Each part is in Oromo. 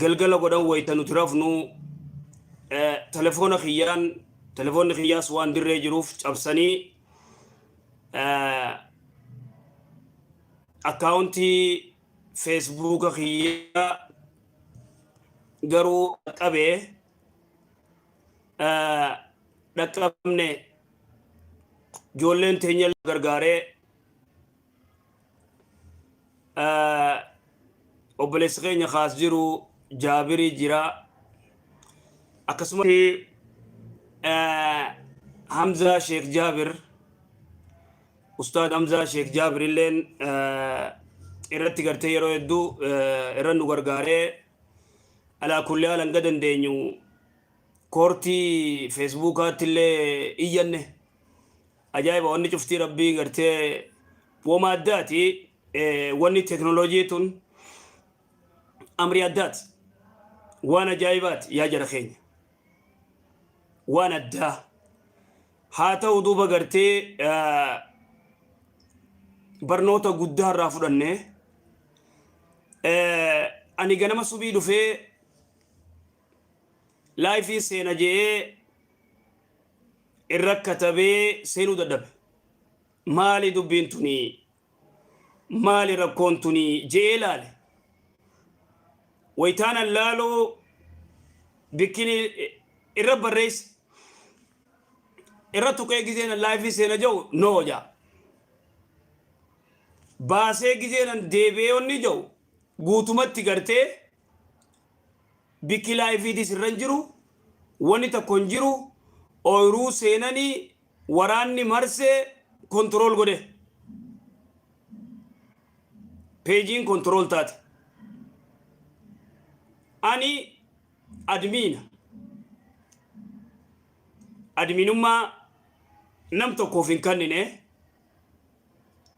galgala godhan wayta nuti rafnu telefoona kiyyaan telefoonni kiyyaas waan dirree jiruuf cabsanii akkaawuntii feesbuuka kiyyaa garuu qabee dhaqqabne ijoolleen teenya gargaaree obboleessi keenya kaas jiru Jaabirii jira akkasumas Hamza Sheikh Jaabir Ustaad Hamza Sheikh Jaabir illeen irratti gartee yeroo hedduu irra nu gargaaree alaa kulli haalan ga dandeenyu koortii feesbuukaatti illee iyyanne ajaa'iba wanni cuftii rabbii gartee wooma addaati wanni teknooloojii tun amri addaati waan ajaa'ibaati yaa jara keenya waan addaa haa ta'u duuba gartee barnoota guddaa irraa fudhanne ani ganama subii dhufee laayifii seena jee irra katabee seenuu dadhabe maali dubbiin tuni maali rakkoon tuni jee ilaale waytaan allaaloo bikkini irra barreesse irra tuqee gizeenan laayifii seena jau noo jaa baasee gizeenan deebi'eonni jau guutumatti gartee bikki laayifiitis irran jiru wani tokkon jiru ooyiruu seenanii waraanni marsee kontirool godhe peejiin kontirool taate ani admiinummaa nam tokkoof hin kannine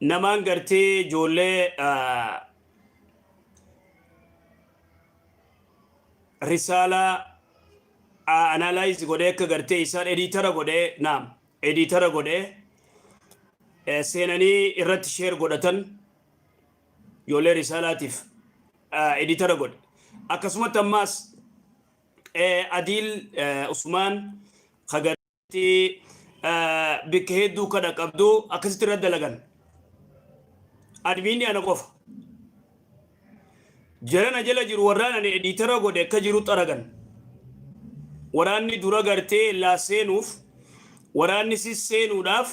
namaan gartee ijoollee risaalaa analyze godhee akka gartee isaan editara godhee seenanii irratti sheer godhatan ijoollee risaalaatiif editara godhe akkasumatti ammaas Adiil Usmaan kagatti bikka hedduu kadha qabdu akkasitti irra dalagan admiinni ana qofa jarana jala jiru warraan ani editara godhe akka jiru xaragan waraanni dura gartee laa seenuuf waraanni si seenuudhaaf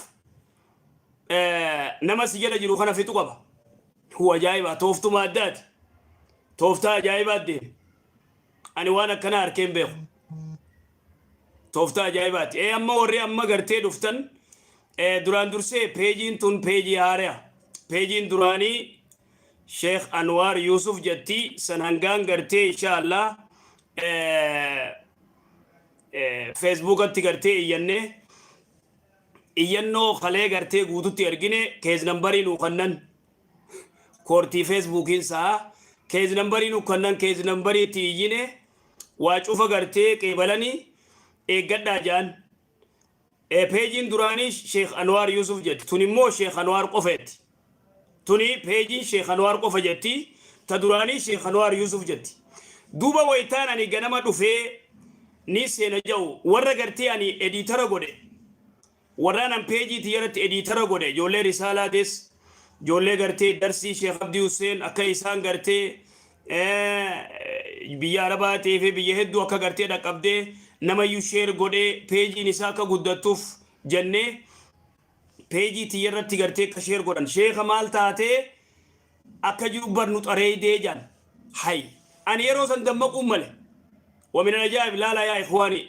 nama si jala jiru kana fixu qaba ajaa'iba tooftuma addaati tooftaa ajaa'ibaat deeme ani waan akkana harkeen beeku tooftaa ajaa'ibaati amma warri amma gartee dhuftan duraan dursee peejiin tun peejii haaraa peejiin duraanii Sheikh Anwar Yusuf jetti san hangaan gartee inshallah Facebookatti gartee iyyannoo kalee gartee guututti ergine keez nambarii nu kannan koortii Facebookiin saa keez nambarii nu kannan keez nambarii ti iyyine waa cufa gartee qeebalanii eeggadhaa jaan peejiin duraanii Sheikh Anwar Yusuf jetti tun immoo Sheikh Anwar qofeetti tuni peejiin Sheikh Anwar qofa jetti ta duraanii Sheikh Anwar Yusuf jetti duuba waytaan ani ganama dhufee ni seena jau warra gartee ani editara godhe warraan an peejii tiyaratti editara godhe ijoollee risaalaatis ijoollee gartee darsii Sheikh Abdii Hussein akka isaan gartee biyya Arabaatii fi biyya hedduu akka gartee dhaqqabdee namayyuu sheer godhe peejiin isaa akka guddattuuf jennee peejii tiyyarratti gartee akka sheer godhan sheekha maal taatee akka jiru barnu xareeydee jaan hay ani yeroo san dammaquun male ومن الأجائب لا يا إخواني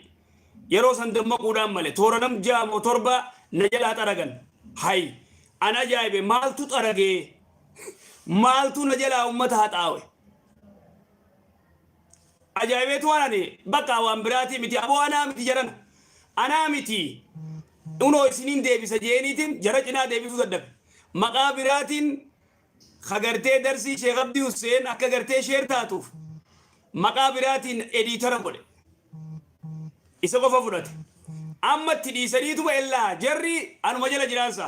يرو سندمق ودام مالي تورنم جام وتربة نجلات أرغن هاي أنا جايب مالتو ترغي مالتو نجلا أمتها تاوي أجايبتو أنا بقى وامبراتي متي أبو أنا متي جرن أنا متي uno isinin deebisa jeeniitin jara cinaa deebisuu dadhabe maqaa biraatiin khagartee darsii Sheikh Abdii Hussein akka gartee sheer taatuuf maqaa biraatiin editara godhe isa qofa fudhate amma itti dhiisaniituma illaa jarri anuma jala jiraansa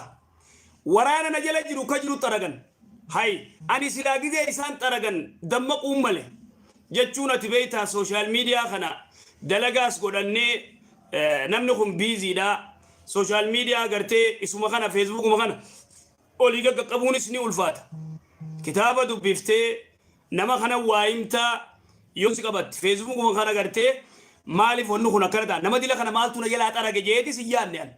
waraana na jala jiru ka jiru xaragan hay ani silaa gizee isaan xaragan dammaquun male jechuun ati beektaa social media kana dalagaas godhannee namni kun biiziidha social media gartee isuma kana Facebook kana olii qaqqabuunis ni ulfaata kitaaba dubbiftee nama kana waayimta yoo si qabatti Facebook kana gartee maaliif wannu kun akkana ta'a nama dila kana maaltu na jalaa xarage jeeti si yaanne an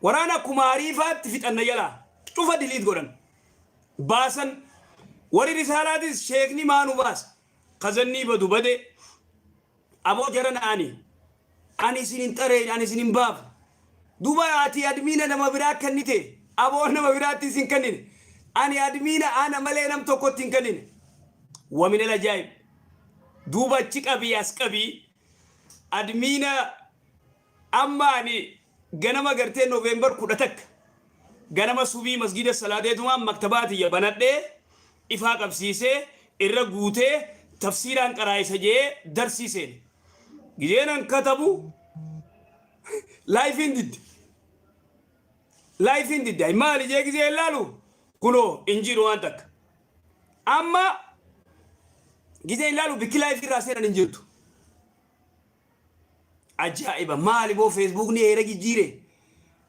waraana kumaariifaatti fixanna jalaa cufa diliit godhan baasan wari risaalaatis sheekni maanu baasa kazannii badu bade aboo jaran ani isinin xareen ani isinin baaf duba ati admiina nama biraa kennite aboo nama biraatti isin kennine ani admiina ana malee nam tokkotti hin kennine ومن الأجائب دوبا تشيكابي أسكابي أدمينا أماني غنما غرتين نوفمبر كودتك غنما سوبي مسجد الصلاة دوما مكتباتي يبنات دي إفاق أبسيسي إرغوتي تفسيران قرائسة جي درسيسي جينا كتبو لايف اندد مالي جيكي زي اللالو كنو انجيرو أنتك أما جيزي لالو بكلاي في راسنا ننجرتو عجائبا مالي بو فيسبوك ني هيرجي جيري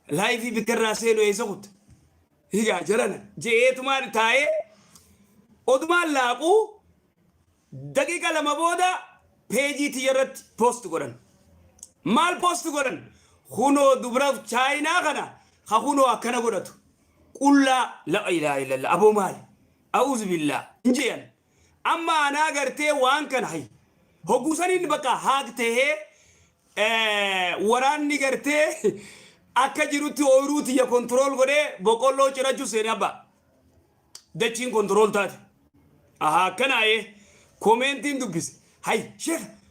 لايفي بكراسينو يسقط هي جرنا جيتو مال تاي ودمان لاقو دقيقة لما بودا بيجي تيرت بوست قرن مال بوست قرن خونو دبرف چاينا خنا خونو أكنا قرتو قل لا إله إلا الله أبو مال أعوذ بالله انجيان أما أنا قرتي وان كان هاي هقوسانين بقى هاقته وراني قرتي أكا جروتي أوروتي يا كنترول قري بقولو چراجو سينابا دچين كنترول تات كان هاي كومنتين دبس هاي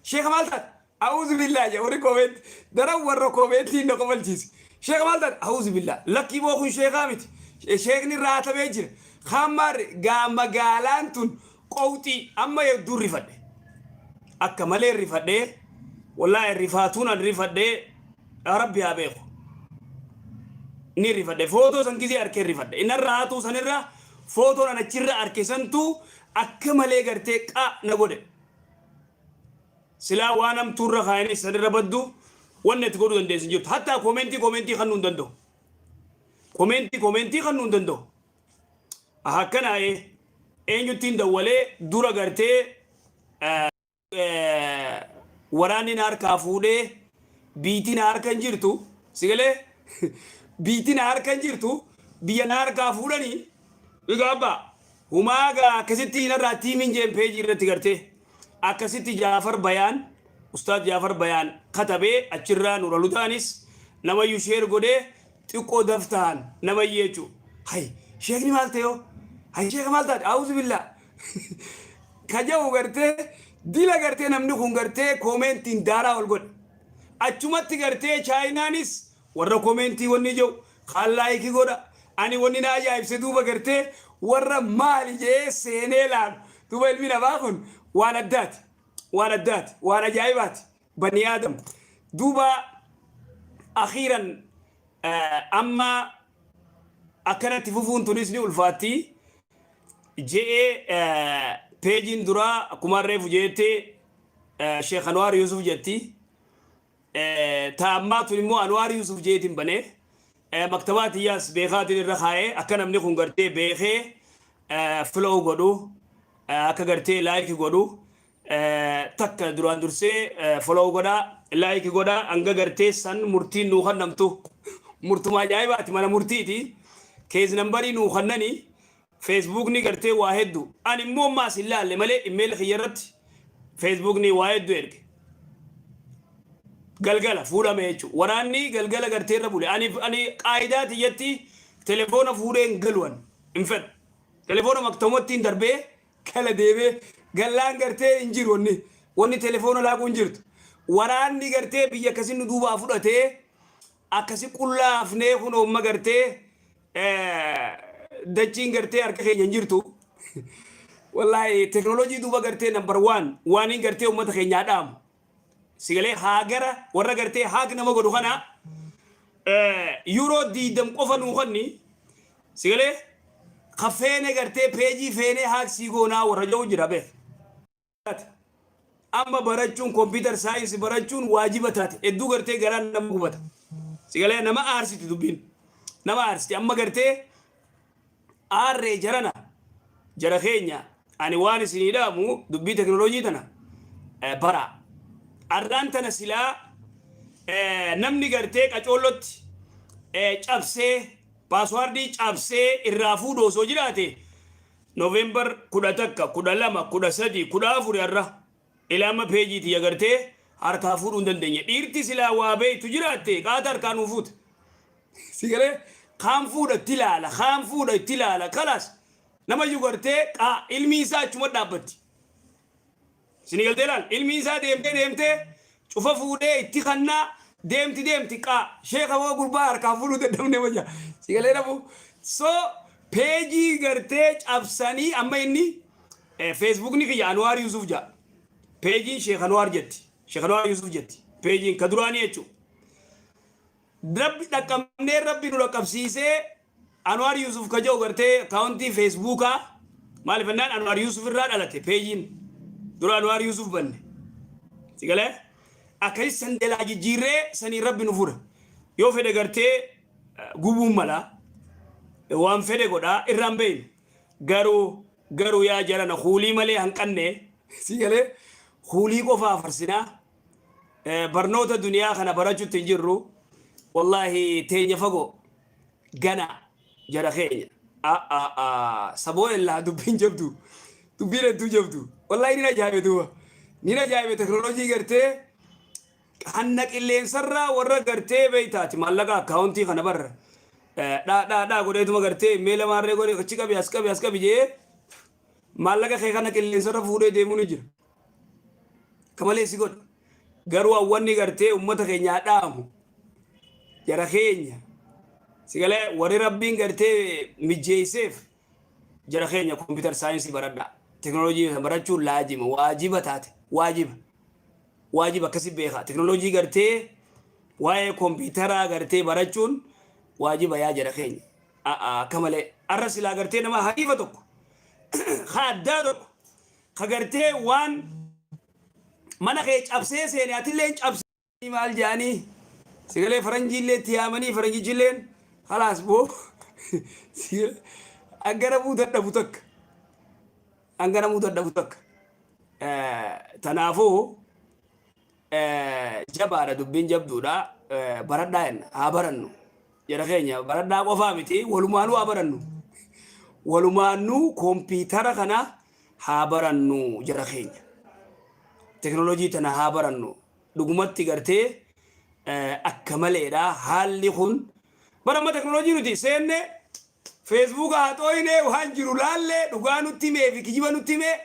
شيخ مالتات أعوذ بالله يا وري كومنت درا ورا كومنتين نقبل جيس شيخ مالتات أعوذ بالله لكي بوخون شيخ آمت شيخني راتا بيجر خمر غاما غالانتون قوتي أما يدور رفده أكمل الرفده والله الرفاتون الرفده ربي أبيه ني رفده فوتو سنكيزي أركي رفده إن الراتو سنرى فوتو أنا تشير أركي سنتو أكمل يغرتك نقول سلا وانم تور خايني سنرى بدو وانا تقولوا دندس جبت حتى كومنتي خنون دندو كومنتي خنون دندو هكذا إيه eenyuttiin dawwalee dura gartee waraanni harkaa fuudhee biitiin harkan jirtu sigalee biitiin harkan jirtu biyya harkaa fuudhanii egaa abbaa humaagaa akkasitti hinarraa tiimiin jeen peejii irratti gartee akkasitti Jaafar Bayaan ustaad Jaafar Bayaan katabee achirraa nuralutaanis namayyuu sheer godhee xiqqoo daftaan namayyee jechuu hay sheekni maal ta'eoo هاي شيخ مالتات أعوذ بالله كجاو غرتي ديلا غرتي نمني خون غرتي كومنتين دارا والغد أجمعت غرتي چاينانيس ورا كومنتي وني جو خلايكي غودا أني وني ناجا يبسدوبا غرتي ورا مالي جي سينيلان توبا المينا باخون وانا جايبات بني آدم دوبا أخيرا أما أكنت فوفون تونسني والفاتي جاء بيجين درا كمارة فجيتي شيخ أنوار يوسف جتي تامات المو أنوار يوسف جيتي بني مكتبات ياس بيخات الرخاء أكنا من يكون قرتي بيخي فلو قدو أكغرتي لايك قدو تك دران درسي فلو قدا لايك قدا أنغا قرتي سن مرتين نوخن نمتو مرتما جايبات مانا مرتيتي كيز نمبري نوخنني فيسبوك ني قرتي واحدو أنا مو ما سلا لملي إيميل خيرت فيسبوك ني واحدو إرك قلقلة فولا ميجو وراني قلقلة قرتي ربولي أنا قاعدات يتي تليفون فورين قلوان انفد تليفون مكتومتين دربي كلا ديبي قلان قرتي انجير وني تليفون لاقو انجيرت وراني قرتي بيا كسي ندوبا فورتي أكسي كلا أفني خنو أما قرتي دچين قرتي أركي انجيرتو والله تكنولوجي دوبا قرتي نمبر 1 واني قرتي أمت خيني عدام سيغلي هاجرة ورا قرتي هاج نما قدو خنا يورو دي دم قفا نوخني سيغلي خفينه قرتي بيجي فيني هاك سيغونا ورجو جرابه اما برچون كمبيوتر ساينس برچون واجبات ادو قرتي غران نمغبت سيغله نما ارسي تدبين نما ارسي اما قرتي ار جرنا جرخينيا اني وان سيدامو دبي تكنولوجي تنا برا ارانتنا سلا نمني قرتي قچولت cabsee paaswaardii cabsee irraa fuudhoo osoo jiraate November 11 12 13 14 irra ilaama peejiiti agartee harkaa fuudhuu hin dandeenye dhiirti silaa waa beeytu jiraatte qaata harkaan ufuut sigale kaan fuudha itti ilaala kalaas nama yugartee ilmi isaa achuma dhaabbatti sinigaltee laal ilmi isaa deemtee cufa fuudhee itti kannaa deemti sheekha waa gurbaa harkaa fuudhuu dadhabne wajja sigale nafu so peejii gartee cabsanii amma inni Facebook ni kiyya Anwar Yusuf ja peejiin Sheekh Anwar Yusuf jetti peejiin ka duraanii jechuudha rabbi nu dhaqqabsiisee Anwar Yusuf ka jedhu gartee akaawuntii Facebookaa maaliif ennaan Anwar Yusuf irraa dhalate peejiin dura Anwar Yusuf banne sigale akkanis san delaa jijjiirree sanii rabbi nu fura yoo fedhe gartee gubuun mala waan fedhe godhaa irraan beeyne garuu yaa jarana huulii malee hanqanne sigale huulii qofaa farsinaa barnoota duniyaa kana barachuutti hin jirru wallahi teenya fagoo gana jara keenya saboo illaa dubbiin hedduu jabdu wallahi nina ajaa'ibe teknooloojii gartee hanna qilleensarraa warra gartee beeytaati maallaqa akaawuntii kana barra dhaa godheetuma gartee meela maarree godhe achi qabi as qabi jee maallaqa kee kana qilleensarra fuudhee deemuu ni jira kamalee si godha garuu hawwanni gartee ummata keenyaa dhaamu jara keenya sigalee warri rabbiin gartee mijjeeyseef jara keenya kompiitar saayinsii baradhaa teknooloojii barachuun laajima waajiba taate waajiba akkasi beekaa teknooloojii gartee waa'ee kompiitaraa gartee barachuun waajiba yaa jara keenya kamalee arra silaa gartee nama hariifa tokko addaa tokko ka gartee waan mana kee cabsee seene atillee cabsee maal jaanii sigalee faranjiillee tiyaamanii faranjichilleen khalaas boo angaramuu dadhabu takka tanaafuu jabaadha dubbiin jabduudha baradhaa jenna haa barannu jara keenya baradhaa qofaa miti walumaanuu haa barannu walumaanuu kompiitara kana haa barannu jara keenya teknooloojii tana haa barannu dhugumatti gartee akka maleedha haalli kun baramma teknooloojii nuti seenne Facebook haa xooyne waan jiru laalle dhugaa nutti himee fi kijiba nutti himee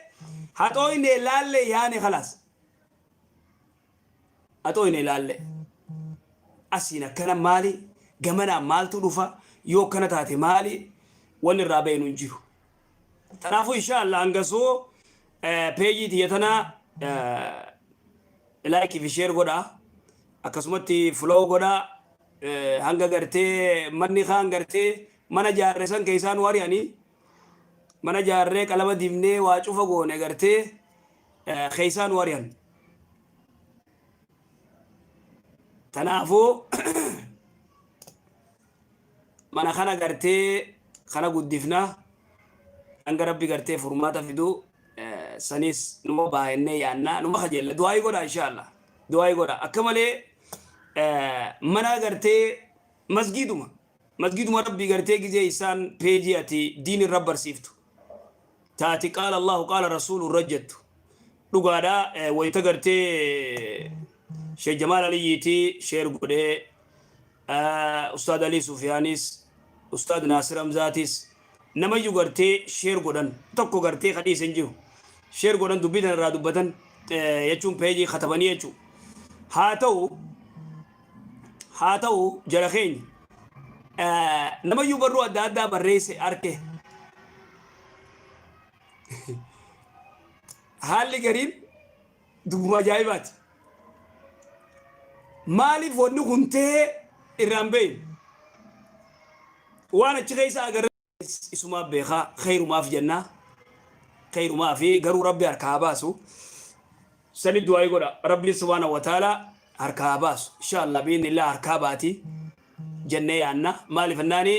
haa xooyne laalle yaane khalaas haa xooyne laalle asiin akkana maali gamanaan maaltu dhufa yoo akkana taate maali wanni irraa beenu hin jiru tanaafuu inshallah hangasoo peejii tiyyatanaa like fi share godha akkasumatti follow godha hanga gartee manni kaan gartee mana jaarre san keeysaan wari'anii mana jaarree qalama dibnee waa cufa goone gartee keeysaan wari'an tanaafuu mana kana gartee kana guddifna hanga rabbi gartee furmaata fiduu sanis numa baay'ennee yaannaa numa kajeella du'aayi godha inshallah du'aayi godha akka malee mana gartee masgiduma rabbi gartee gizee isaan peejii ati diin irra barsiiftu taati qaala allahu qaala rasuulu rajjattu dhugaadha wayita gartee sheekh jamaal aliyyiiti sheer godhee ustaad alii sufyaanis ustaad naasir hamzaatis namayyuu gartee sheer godhan tokko gartee kadhiisa hin jiru sheer godhan dubbitan irraa dubbatan jechuun peejii katabanii jechuu haa ta'u jara keenya namayyuu barruu adda addaa barreesse arke haalli gariin dubbuma ajaa'ibaati maaliif wanni kun ta'e irraan beeyne waan achi keessa agarre اسمه بيخا خير ما في جنة خير ما في قروا ربي أركاباسو سند دعاء يقول ربي سبحانه وتعالى أركاباس إن شاء الله بإذن الله أركاباتي جنة عنا مالي فناني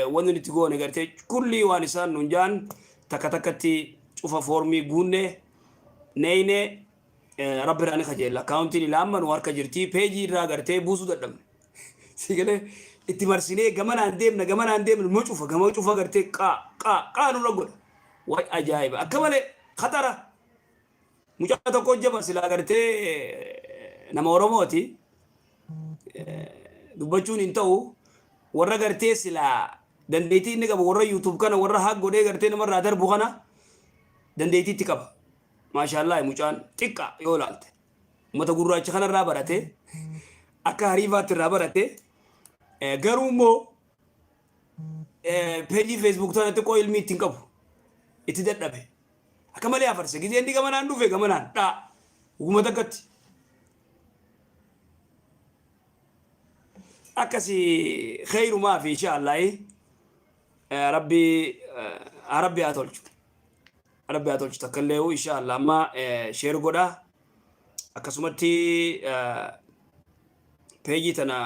وانو نتقو نقرتي كل وانسان ننجان تكتكتي شوف فورمي قونة نينة ربي راني خجل أكاونتي لما نوارك جرتي بيجي را قرتي بوسو دردم سيقله اتمرسيني كمان عندهم المشوفة كمان شوفة قرتي قا نرقل واي أجايب أكمل خطرة مجرد أكون جبل سلا قرتي نمورموتي دبچون انتو ورا قرتي سلا دنديتي نقب ورا يوتيوب كان ورا حق قدي قرتي نمر رادر بوغنا دنديتي تكب ما شاء الله مجان تكا يولالت متى قرر أشخنا رابرته أكاريفات رابرته garumo page facebook tana te ko ilmi tinkabu iti daddabe akamale afarse gize ndi gamana ndufe gamana da hukuma takati akasi khairu ma fi insha Allah rabbi atolchu takallewu insha Allah ma share goda akasumatti page tana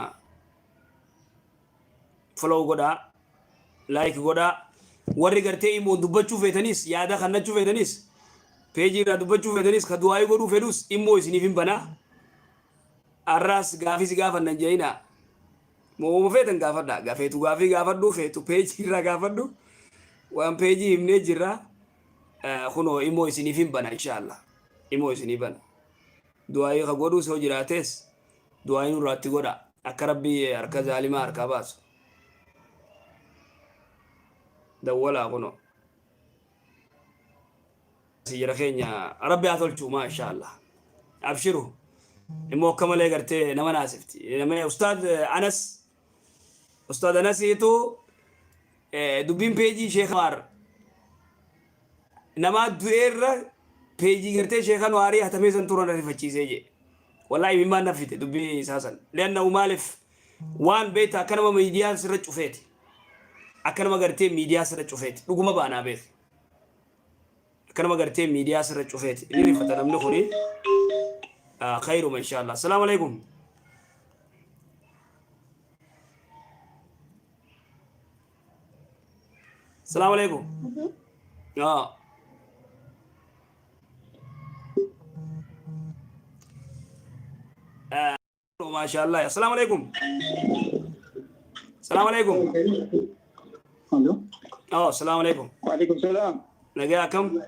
follow goda like goda warri garte imo dubbachu fetanis yaada khannachu fetanis page ra dubbachu fetanis kadwai godu fedus imo isinifin bana arras gafis gafan nanjaina mo fetan gafada gafetu gafadu fetu page ra gafadu wan page himne jira khuno imo isinifin bana inshallah imo isinifan duai godu so jirates duai nurati goda akarabbi arkaza alima arkabas دولا غنو سيرا خينيا ربي أثلتو ما شاء الله أبشروا إمو كمال يقرتي نما ناسفتي نما أستاذ أنس يتو دوبين بيجي شيخ مار نما دوير بيجي قرتي شيخ نواري هتمي سنتورا نرفتشي سيجي والله مما نفيت دوبين ساسا لأنه مالف وان بيتا كنما ميديان سرچو فيتي أكنما قرتي ميديا سر تشوفت لقوم بانا بيت أكنما قرتي ميديا سر تشوفت اللي فتنا من خوري خير إن شاء الله السلام عليكم السلام عليكم ما شاء الله السلام عليكم السلام عليكم الو السلام عليكم وعليكم السلام نجاكم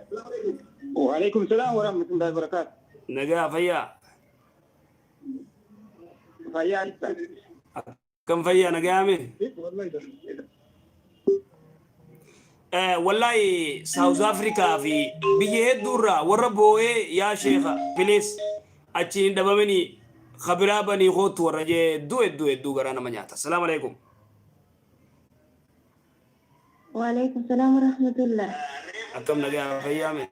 وعليكم السلام ورحمة الله وبركاته نجا فيا كم فيا نجامي والله ساوث افريكا في بيجي الدورة وربوه يا شيخ بليس اتشين دبمني خبرا بني خوت ورجي دو غرانا منياتا السلام عليكم وعليكم السلام ورحمة الله. أكم نجا فيامي.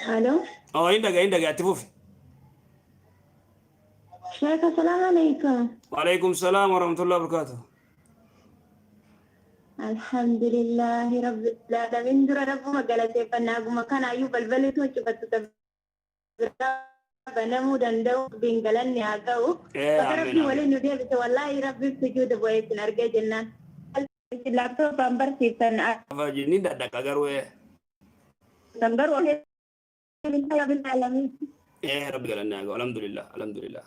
ألو. عندك تفوف. شيخ السلام عليكم. وعليكم السلام ورحمة الله وبركاته. الحمد لله رب العالمين در رب ما قالت فناغم كان أيوب البلد وشفت بنمو دندو بينقلن ياقو فربي ولي ندير والله ربي سجود بويس نرجع جنان اللابتوب بامبر سيتن فاجيني دادك أجروه نمبر واحد من رب العالمين ربي قالن ياقو الحمد لله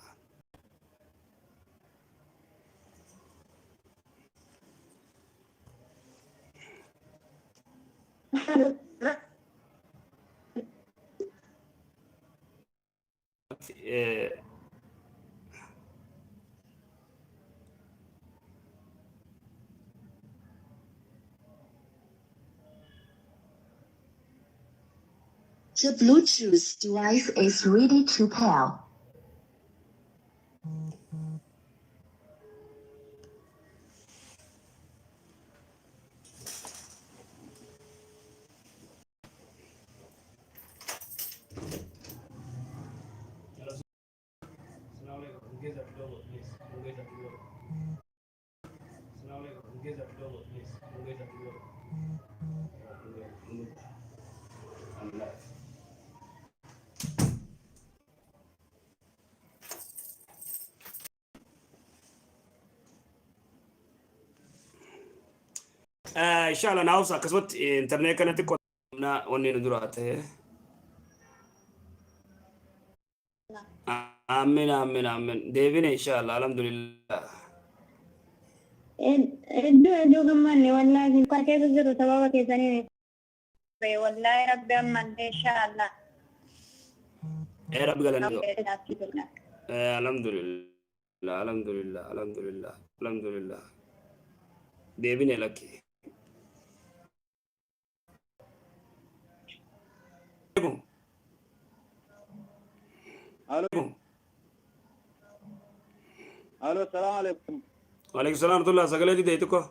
The Bluetooth device is ready to pair. Assalamualaikum. ان شاء الله ناوسا كسبت انترنت كانت كنا وني ندرات امين امين امين ديفين ان شاء الله الحمد لله ادو كمان والله كيف زرت بابا كيساني والله ربي أمن إن شاء الله يا رب قال الحمد لله الحمد لله الحمد لله الحمد لله ديفين لك الو الو السلام عليكم. وعليكم السلام ورحمة الله سجلت دي تكو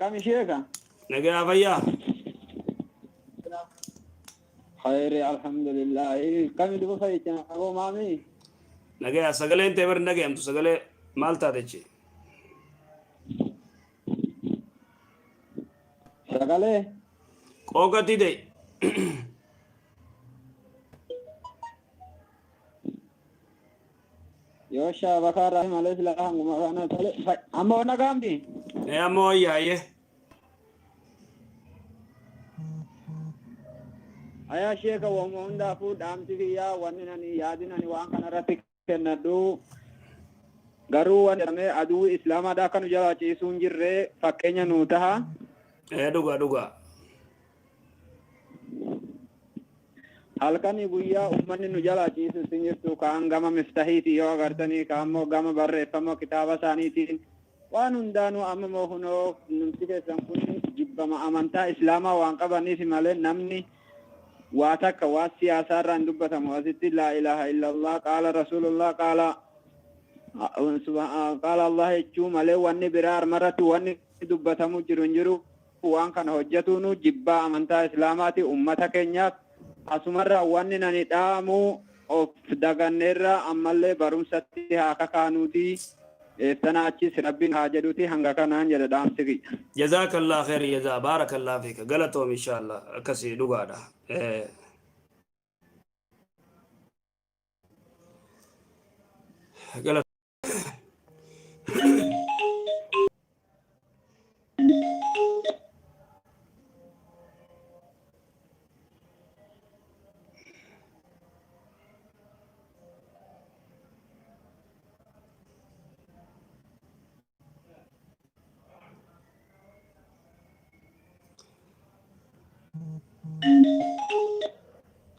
كم شيخة؟ نجا فيا خير الحمد لله. كم دبوا فايتنا أبو مامي؟ نجا سجلين تبر نجا أنتو سجل مالتا ديشي شغله كوكتي دي يوشا بكار رحم الله سلام وما تله أما أنا كم دي؟ يا مويا يه أيا شيخ ومن دافو دام تفيا ونني يادنني وان كان رتك كندو garuu wanti aduu islaamaa kan jala ciisuun jirre fakkeenya nuu taha. Dhugaa. Halkanii guyyaa uummanni nu jala ciisu sin jirtu kaan gama miftahiiti yoo agartanii kaan immoo gama barreeffamoo kitaaba isaaniitiin waan hundaanuu amma moo hunoo numti keessan kun jibbama amantaa islaamaa waan qabaniif malee namni waa takka waa siyaasaarraa hin dubbatamu asitti laa ilaaha illallah qaala rasuulullah qaala Allah jechuu malee wanni biraa armarratti wanni dubbatamu jiru waan kana hojjetuunu jibbaa amantaa islaamaati ummata keenyaaf asumarraa wanni nani dhaamu of daganneerra ammallee barumsatti haa kakaanuuti sana achis rabbiin haa jedhuuti hanga kanaan jedha dhaamsi kiyya. Jazakallah khair jazaa barakallah fiika galatoom inshallah akkasii dhugaadha.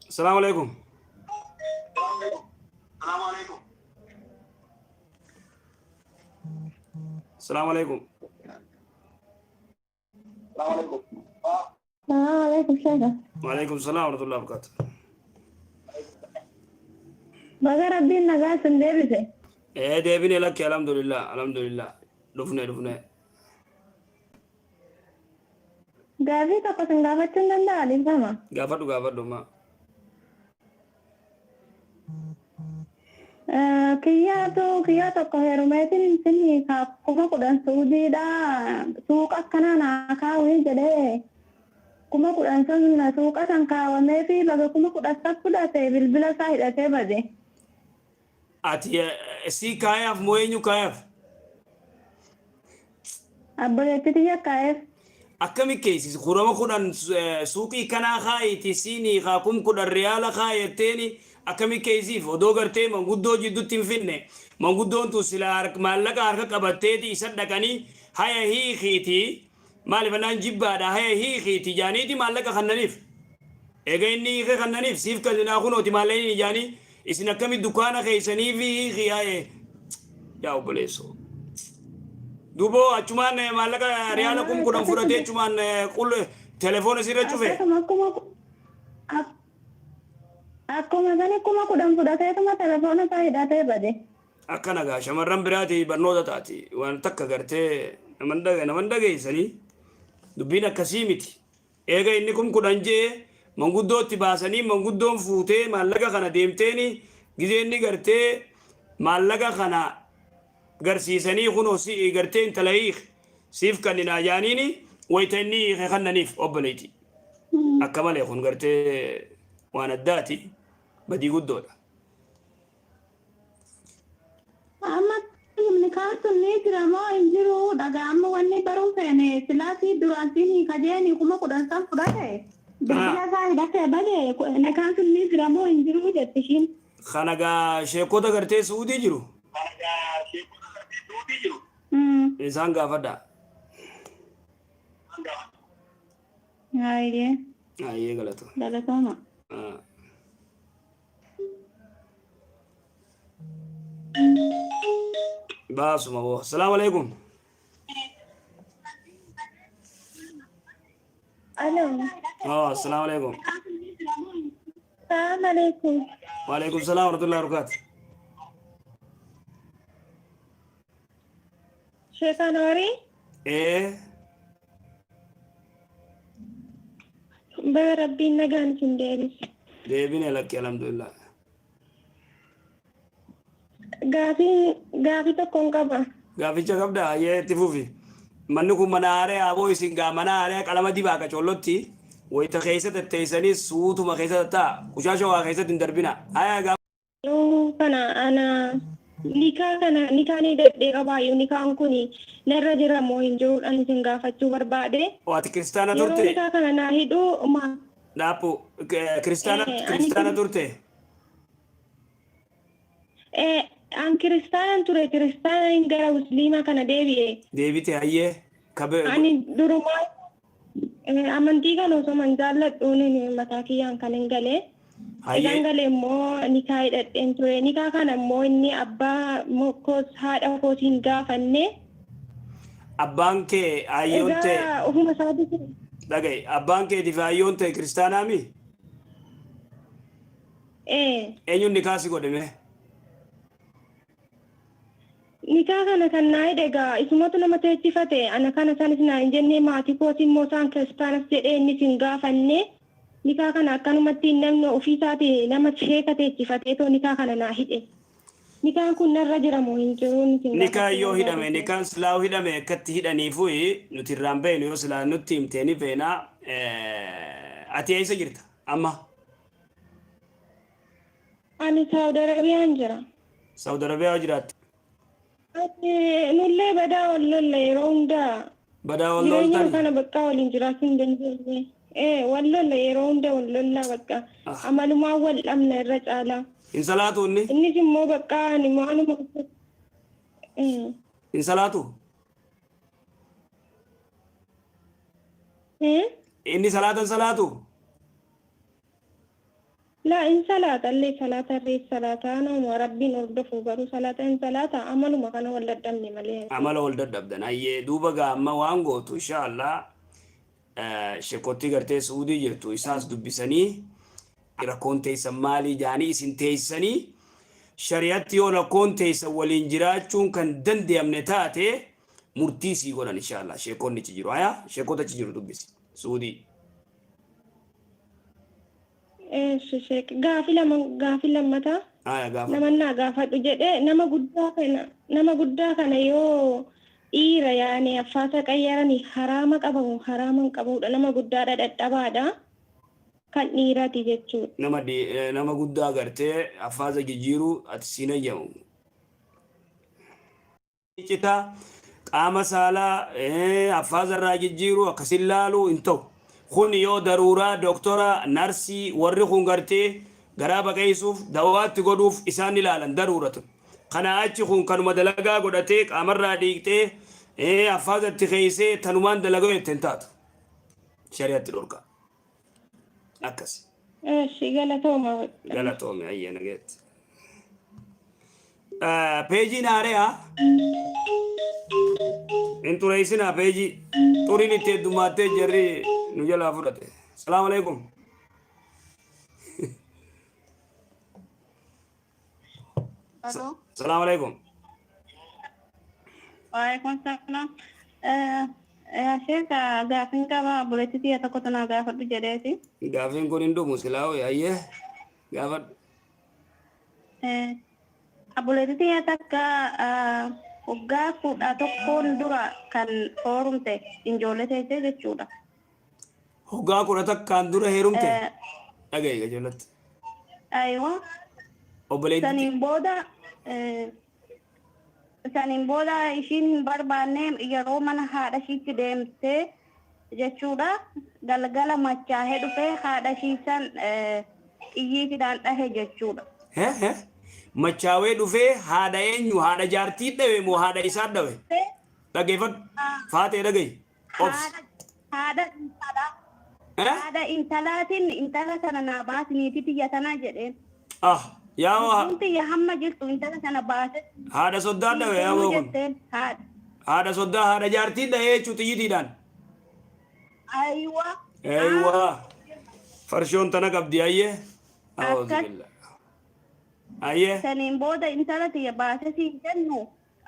السلام عليكم. السلام عليكم. عليكم السلام. وعليكم السلام ورحمة الله وبركاته. بغير ربي نجاس ندبسه. ديبني لك الحمد لله الحمد لله. دفنا. Gaafii tokko sin gaafachuun danda'a dhiifama. Gaafadhu ma. Kiyyaa tokko heerumeetiin isin kuma 10 suudiidha. Suuqa akkanaa naa kaawwee jedhee kuma 10 sun suuqa san kaawwamee fi baga kuma 10 fudhate bilbila isaa hidhatee bade. Ati si kaayaaf moo eenyu kaayaaf? Abboleetti xiyya kaayeef. Akkami keessa kurama kudhan suuqii kanaa kaayiti siinii kaakum kudhan riyaala kaayateeni akkami keessiif odoo gartee manguddoo jidduutti hin finne manguddoon tu sila maallaqa harka qabatteeti isa dhaqanii haya hiikiiti maaliif annaan jibbaadha haya hiikiiti jaaniiti maallaqa kannaniif eega inni hiike kannaniif siif kallinaa kunooti maallaqni jaanii isin akkami dukkaana keessanii fi hiikii haye yaa obboleessoo. Dubo acuman malaga riala kum kudang fudate cuman kul telepon sira cufe. Aku magani kuma kudang fudate tuma telepon ta hidate bade. Akkana ga shamarran birati barnoota taati waan takka gartee namandage isani dubbina kasimiti. Eega inni kum kudang je manguddootti baasanii manguddoon fuutee maallaqa kana deemteeni gizeenni gartee maallaqa kana garsiisanii kunoo si gartee intalahiik siif kannina jaaniini waytanii kannaniif obboleeti akka malee kun gartee waan addaati badii guddoodha. Nikaan sun ni jira moo hin jiru dhagaa amma wanni baruu feene silaasii duraantiin kajeeni 10,000 fudhate bilbila isaa hidhatee bade nikaan sun ni jira moo hin jiru jette ishiin. Khanaga sheekota gartee Suudii jiru. Isaan gaafadha. Haayee. Haayee galatu. Galatooma. Baasuma boo. Salaamu alaikum. Alo. Salaamu alaikum. Salaamu alaikum. Wa alaikum salaam wa rahmatullahi wa barakatuh. Sheekh Anwari. Bara Rabbiin nagaan isin deebise. Deebine lakki alhamdulillah. Gaafii tokkoon qaba. Gaaficha qabda hayyee itti fufi. Manni kun mana aaree aboo isin gaa mana aaree qalama dibaa qacollotti wayita keessa tetteessanii suutuma keessa ta'a kushaasha waa keessatti hin darbina. Kana ana nikaan hidhadhee qabaayyuu nikaan kun narra jira moo hin jiruudhaan isin gaafachuu barbaade. Waati kiristaana turte? Yeroo nikaa kana naa hidhuu Dhaabbu kiristaana turte? An kiristaanan ture kiristaanaan gara musliimaa kana deebi'e. Deebite hayyee? Ani durumaa amantii kana osoo man jaalladhuun mataa kiyyaan kan hin galee. Isan galee immoo nikaa hidhadheen ture. Nikaa kana immoo inni abbaa koos haadha koos hin gaafanne. Abbaan kee ayyoon ta'e. Egaa ofuma isaati. Dhagaye abbaan kee difa ayyoon ta'e kiristaanaami? Eenyuun nikaa si godhame? Nikaa kana kan naa hidhegaa isumatu nama teechifate ana kana sanis naa hin jennee maatii koos immoo isaan kiristaanas jedhee innis hin gaafanne. Nikaa kana akkanumatti namni ofiisaati nama sheeka teechifateetoo nikaa kana naa hidhe. Nikaan kun narra jira moo hin jiru? Nikaa yoo hidhame nikaan silaa hidhame akkatti hidhaniifu nuti irraan beenu yoo silaa nutti himteeni beena ati eessa jirta amma? Ani Saawud Arabiyaan jira. Saawud Arabiyaa jiraatti? Nullee badaa wallolla yeroo hundaa. Badaa wallolla? Jireenya kana bakka waliin jiraachuu hin dandeenye. Wallolla yeroo hunda wallolla bakka amalumaan wal dhabna irra caalaa. Hin salaatu inni? Innis immoo bakka ani maaluma. Hin salaatu? Inni salaatan salaatu? La in salata illee salata irree salata nama rabbiin hordofu garuu salata in salata amaluma kana wal dadhabne malee. Amala wal dadhabdan hayyee duuba gaamma waan gootu inshaallah sheekottii gartee Suudii jirtu isaas dubbisanii rakkoon teessan maalii jaanii isin teessanii shari'atti yoo rakkoon teessan waliin jiraachuun kan danda'amne taate murtii sii godhan inshaallah sheekonni achi jiru hayaa sheekota achi jiru dubbisi Suudii. Gaafi lammataa. Namannaa gaafadhu jedhee nama guddaa kana yoo dhiira yaani affaasa qayyaranii haraama qabamu haraaman qabudha nama guddaadha dadhabaadha kan dhiiraati jechuudha. Nama guddaa gartee affaasa jijjiiruu ati siin ayyamu. Citaa qaama saalaa affaasa irraa jijjiiruu akkasin laaluu hin ta'u. Kun yoo daruuraa doktora narsii warri kun gartee garaa baqeessuuf dawaatti godhuuf isaan ilaalan daruuratu. Kana achi kun kanuma dalagaa godhatee qaamarraa dhiiqxee affaasatti keessee tanumaan dalagaa ittiin taatu. Shari'atti dhorka. Akkasi. Galatooma. Galatoome ayyee nageetti. Peejiin haare'a. Hin xureessinaa peejii. Xuriin itti heddumaattee jarri nu jalaa fudhate. Salaamu alaikum. Hello. Salaamu alaikum. Waalaikum salam. Sheeka gaafin qaba buleetti yaa tokko tanaa gaafadhu jedheeti. Gaafin kun hin dhumu silaa ayyee gaafadhu. Buleetti yaa takka waggaa 11 dura kan heerumte ijoollee teessee jechuudha. Waggaa 11 dura heerumte? Dhagaye ijoolletti. Aywa. Obboleetti. Saniin booda saniin booda ishiin hin barbaanne yeroo mana haadha ishiitti deemtee jechuudha galgala machaa'ee dhufee haadha ishiisan xiyyiitiidhaan dhahe jechuudha. Machaawee dhufee haadha eenyu haadha jaartii dhawe moo haadha isaa dhawe? Dhageeffadhu. Faatee dhagahi. Haadha intalaa. Haadha intalaatiin intala sana naa baasi niitii tiyya tanaa jedheen. Yaa tiyya hamma jirtu intala sana baase. haadha soddaa dhawe yaa kun. Haadha soddaa haadha jaartii dhahe jechuun xiyyitiidhaan. Aywa. Farshoon tana qabdi ayyee. Ayyee. Saniin booda intala tiyya baase siin jennu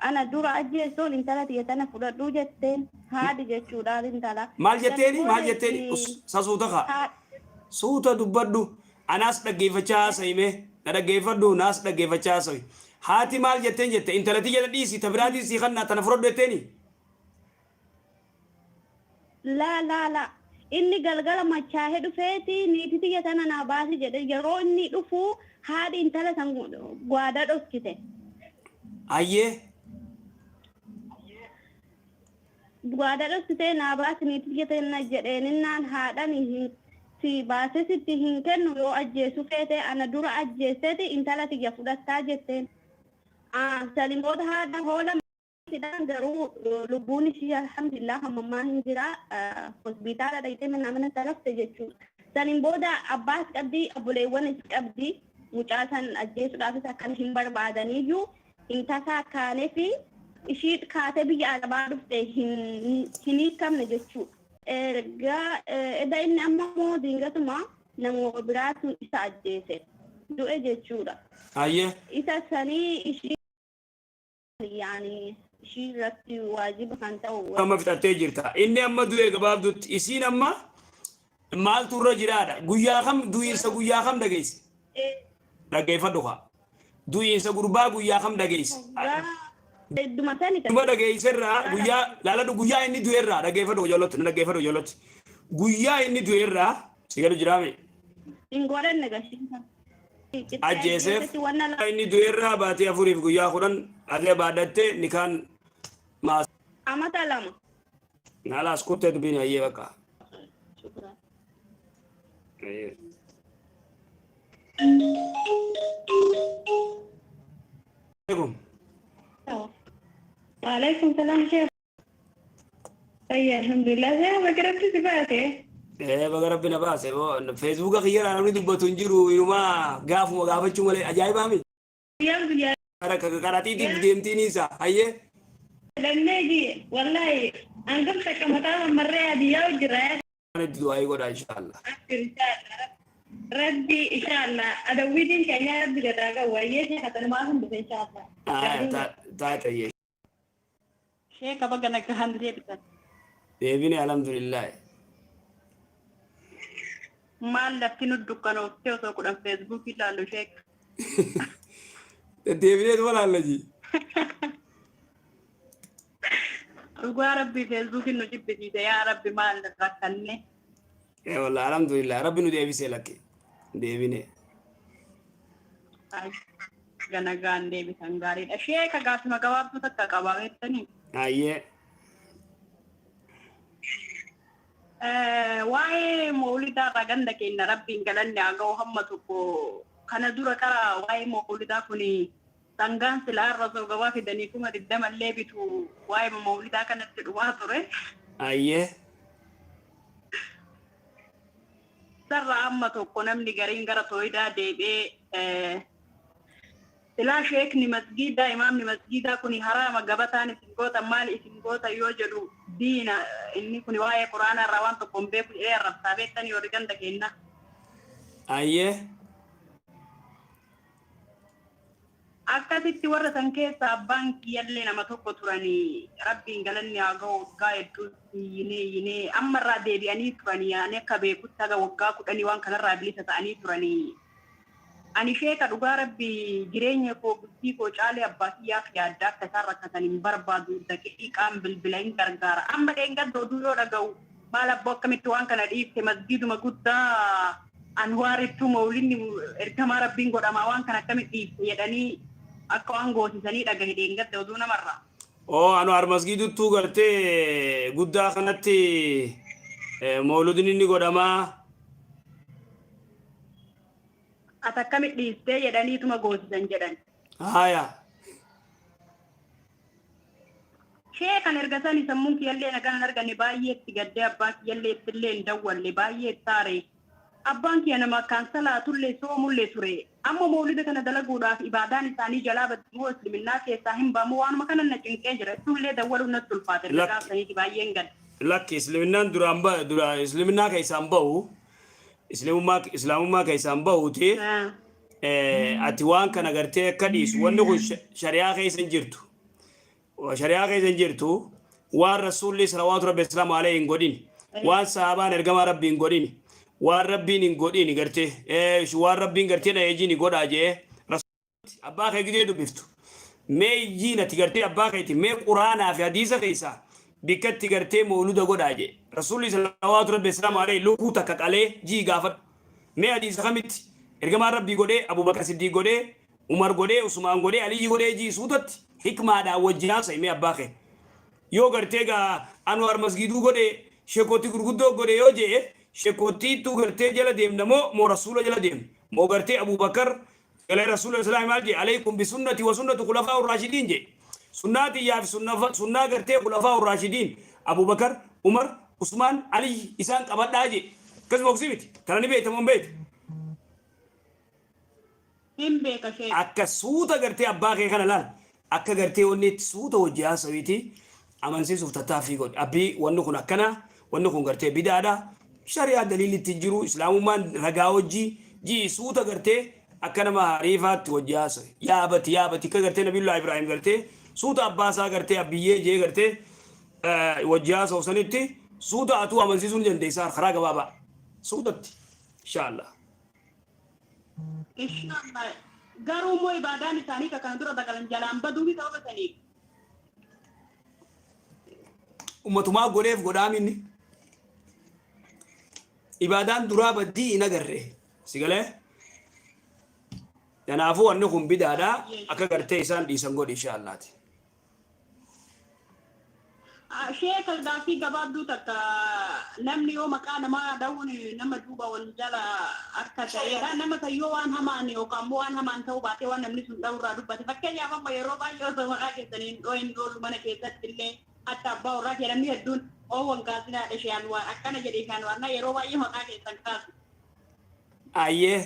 ana dura ajjeessuun intala tiyya tana fudhadhuu jetteen haadhi jechuudhaan intala. Maal jetteeni? Sasuuta kaa. Suuta dubbadhu. Anaas dhaggeeffachaa haasa'ime. Na dhaggeeffadhu naas dhaggeeffachaa haasa'e. Haati maal jetteen jette intala tiyya dhiisi tabiraatii sii kannaa tana fudhadhu jetteeni? La. Inni galgala machaa'ee dhufeeti niitii tiyya tana naa baasi jedhe yeroo inni dhufu haadhi intala san gwaada dhoksite. Ayyee. Gwaada dhoksite naa baasi niitii tiyya tana jedheeninnaan haadhan si baase sitti hin kennu yoo ajjeesu feete ana dura ajjeesseeti intala tiyya fudhattaa jetteen. Saniin booda haadha hoola sidaan garuu lubbuun ishii alhamdulillah hammammaa hin jira hospitaala dhayitee mana tarafte jechuudha. Saniin booda abbaas qabdii obboleewwanis qabdii mucaa san ajjeesuudhaafis akkan hin barbaadaniyyuu hin tasaakkaanee fi ishii kaatee biyya arabaa dhufte hin hiikamne jechuudha. Edda inni amma immoo dingatuma namoota biraatu isa ajjeese du'e jechuudha. Ayyee. Isa sanii ishii ishii irratti waajiba kan ta'u. Amma fixattee jirta. Inni amma du'e gabaabdutti isiin amma maaltu irra jiraadha? Guyyaa kam du'iinsa guyyaa kam dhageesse? Dhaggeeffadhu kaa. Du'iinsa gurbaa guyyaa kam dhageesse? Duma dhageesse irraa guyyaa laaladhu guyyaa inni du'e irraa dhaggeeffadhu ijoolloti. Guyyaa inni du'e irraa si gadu jiraame. Hin godhanne gashiisa. Ajjeeseef inni du'e irraa baatee afuriif guyyaa 10 adee baadhattee nikaan maas. Amata lama. Naalaas kuttee dubbiin ayyee bakka. Waalaikum salam Sheikh. Alhamdulillah saya bergerak di sini. Baga rabbi na baase Facebook khiyara namni dubbatu hin jiru inuma gaafuma gaafachuu malee ajaa'iba mi karatii deemtiin isa hayyee dandeeji wallahi angam takka mataa marree adiyaa jira du'aa godha inshallah rabbi inshallah adawwiin keenya rabbi gadaaga wayyee hatan maa hundu inshallah taatayye sheeka baga nagahan deebine alhamdulillah maal lafti nu dukkanooftee osoo kudhan Facebook ilaallu sheek. Deebineetu walaallaji. Dhugaa rabbi Facebook nu jibbisiise yaa rabbi maal rakkanne. Wallah alhamdulillah rabbi nu deebisee lakke deebine. Ganagaan deebisan gaariidha. Sheeka gaafima gabaabduu takka qabaa beektanii. Ayyee. Waa'ee mawlidaa irraa ganda keenya rabbiin galanne haa ga'u hamma tokko kana dura karaa waa'ee mawlidaa kun sangaan silaa irra osoo gabaa fidanii kuma 20 illee bitu waa'ee mawlidaa kanatti dhumaa ture. Ayyee. Sarra amma tokko namni gariin gara tooyidaa deebi'ee silaa sheekni masgiidaa imaamni masgiidaa kun haraama gabataan isin goota maali isin goota yoo jedhu diina inni kun waa'ee quraana irraa waan tokko hin beeku jedhee arrabsaa beektanii yoo ganda kenna. Ayyee. Akkasitti warra san keessa abbaan kiyyallee nama tokko turanii rabbiin galanni haa ga'u waggaa hedduu yinee amma irraa deebi'anii turanii ani akka beekutti haga waggaa 10 waan kanarraa bilisa ta'anii turanii. Ani sheeka dhugaa rabbi jireenya koo guddii koo caalee abbaa kiyyaaf yaadda akka isaan rakkatan hin barbaadu daqiiqaan bilbila hin gargaara. Amma dheengadda oduu yoo dhaga'u maal abbaa akkamitti waan kana dhiifte masgiiduma guddaa anwaarittuu mawlinni ergamaa rabbiin godhamaa waan kana akkamitti dhiifte jedhanii akka waan goosisanii dhagahe deengatti oduu namarra. Oo anu armasgiiduttuu gartee guddaa kanatti mawludin inni godhamaa. Ati akkamit dhiistee jedhaniituma goosisan jedhan. Haya. Shee kan ergasanii sammuun kiyyallee nagaan arganne baay'eetti gaddee abbaa kiyyallee ittillee hin dawwalle baay'ee taare. Abbaan kiyya nama akkaan salaatullee soomullee ture. Amma mawlida kana dalaguudhaaf ibaadaan isaanii jalaa baduu isliminnaa keessaa hin bamu waanuma kana na cinqee jira. Itullee dawwaluun natti ulfaate. Gaafsaniiti baay'een gadda. Lakki isliminnaan dura isliminnaa keessaan bahu. Islaamummaa keessaan bahuuti. Ati waan kana gartee akka dhiisu wanni kun shari'aa keessa hin jirtu. Shari'aa keessa hin jirtu waan rasuulli salawaatu rabbi islaamu alayhi hin godhin waan sahabaan ergamaa rabbii hin godhin waan rabbiin hin godhin gartee waan rabbiin gartee na ejiin godhaa jee abbaa kee gidee dubbiftu mee ijjiin ati gartee abbaa keeti mee quraanaa fi hadiisa keessaa bikkatti gartee mawluda godhaa jee rasuulli salawaatu rabbi islaamu alayhi lukkuu takka qalee jii gaafadhu mee hadiisa kamitti ergamaa rabbii godhee abubakar siddiiq godhee umar godhee usmaan godhee aliyyi godhee jii suutatti hikmaadha wajjinaa saimee abbaa kee yoo gartee gaa anwar masgiduu godhe sheekootti gurguddoo godhe yoo jee sheekoottiitu gartee jala deemna moo rasuula jala deemna moo gartee abubakar galee rasuula islaami maal jee alaykum bisunnati wa sunnatu khulafaa urraashidiin jee sunnaati yaa fi sunnaa gartee khulafaa urraashidiin abubakar umar usmaan aliyyi isaan qabadhaa jee akkasuma oksii miti kana ni beektamoo hin beekte hin beeka shee akka suuta gartee abbaa kee kana laal akka gartee wanni itti suuta hojii haasawiti amansiisuuf tattaaffii godhe abbii wanni kun akkana wanni kun gartee bidaadha shari'aa daliilli itti jiru islaamummaan ragaa hojii jii suuta gartee akka nama hariifaatti hojii haasawe yaabati akka gartee nabiyullah ibrahim gartee suuta abbaasaa gartee abbiyyee jee gartee hojii haasawu sanitti suuta atuu amansiisuun dandeessaa karaa gabaabaa suutatti inshaallah. Inshallah. Garuu moo ibaadaan isaanii kan dura dagalan jalaan baduufi sababa saniif. Ummatumaa godheef godhaaminni ibaadaan duraa baddii hin agarre sigalee kanaafuu wanni kun bidaadha akka gartee isaan dhiisan godhi inshaallaati. Sheekh gaafii gabaabduu takka namni yoo maqaa namaa dha'uun nama duuba wal jala akka ta'eedha. Nama tayyoo waan hamaan yookaan immoo waan hamaan ta'uu baatee waan namni sun dha'urraa dubbate. Fakkeenyaaf amma yeroo baay'ee osoo maqaa keessaniin dhoohin oolu mana keessatti illee hatta abbaa warraa jedhamni hedduun oowwan gaazinaadha sheen waan akkana jedhee kan waan yeroo baay'ee maqaa keessan kaasu. Ayyee.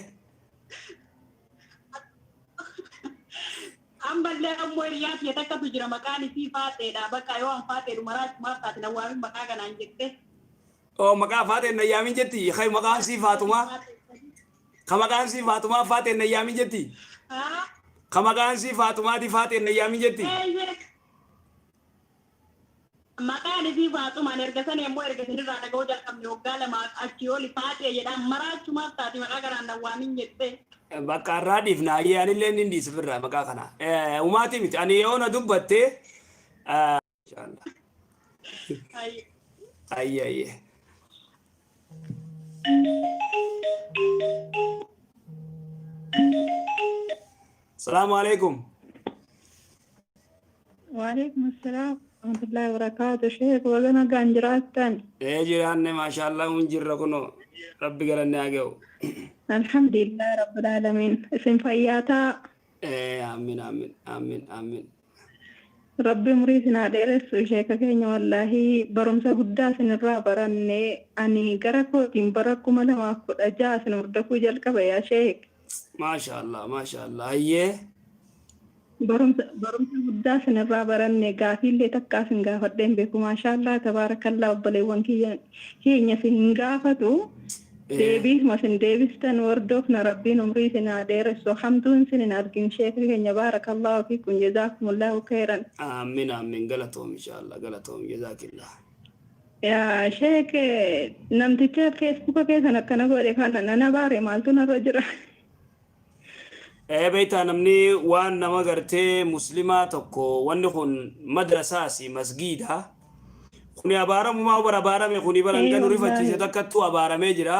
Amballee ammoo hiriyaa kee takkatu jira maqaan isii faateedha bakka yoo an faateedhu maraatti maaf taate na waamin maqaa kanaan jette. Oo maqaa faateen na yaamin jetti kay maqaan sii faatumaa ka maqaan sii faatumaa faateen na yaamin jetti ka maqaan sii faatumaati faateen na yaamin jetti. Maqaan isii faatumaan erga sana immoo erga sanirraa dhaga'uu jalqabne waggaa lama achi oli faatee jedhaan maraachumaaf taate maqaa kanaan na waamin jette. Bakka irraadhiif naayyee anillee ni dhiisifirraa maqaa kana. Umaati miti ani yoo na dubbatte. Ayye. Salaamu alaikum. Waalaikum assalam warahmatullahi wabarakatuh. Sheekh wagana gaan jiraattan. Jiraanne maashaallah mun jirra kuno rabbi galanne haa ga'u. Alhamdulillah rabbil alamin. Isin fayyaata. Amin. Rabbi umrii sinaa dheeressu sheeka keenya wallahi barumsa guddaa sinirraa baranne ani gara kootiin bara 2016 sin hordofuu jalqaba yaa sheek. Maashaallah. Ayyee. Barumsa guddaa sinirraa baranne gaafiillee takkaa sin gaafadheen beeku maashaallah tabaarakallaa obboleewwan keenya sin gaafatu. Deebii masin deebistan wardofna rabbiin umrii sinaa dheeressu hamtuun sinin argin sheeka keenya baarakallahu fiikum jazaakumullahu khairan. Amin galatoom inshaallah galatoom jazaakillah. Yaa sheek namticha feesbuuka keessan akkana godhe kana nana baare maaltu narra jira. Beektaa namni waan nama gartee muslimaa tokko wanni kun madrasaasi masgiida. Kuni abaaramumaa bara abaarame kuni baran kan rifachiise takkattuu abaaramee jira.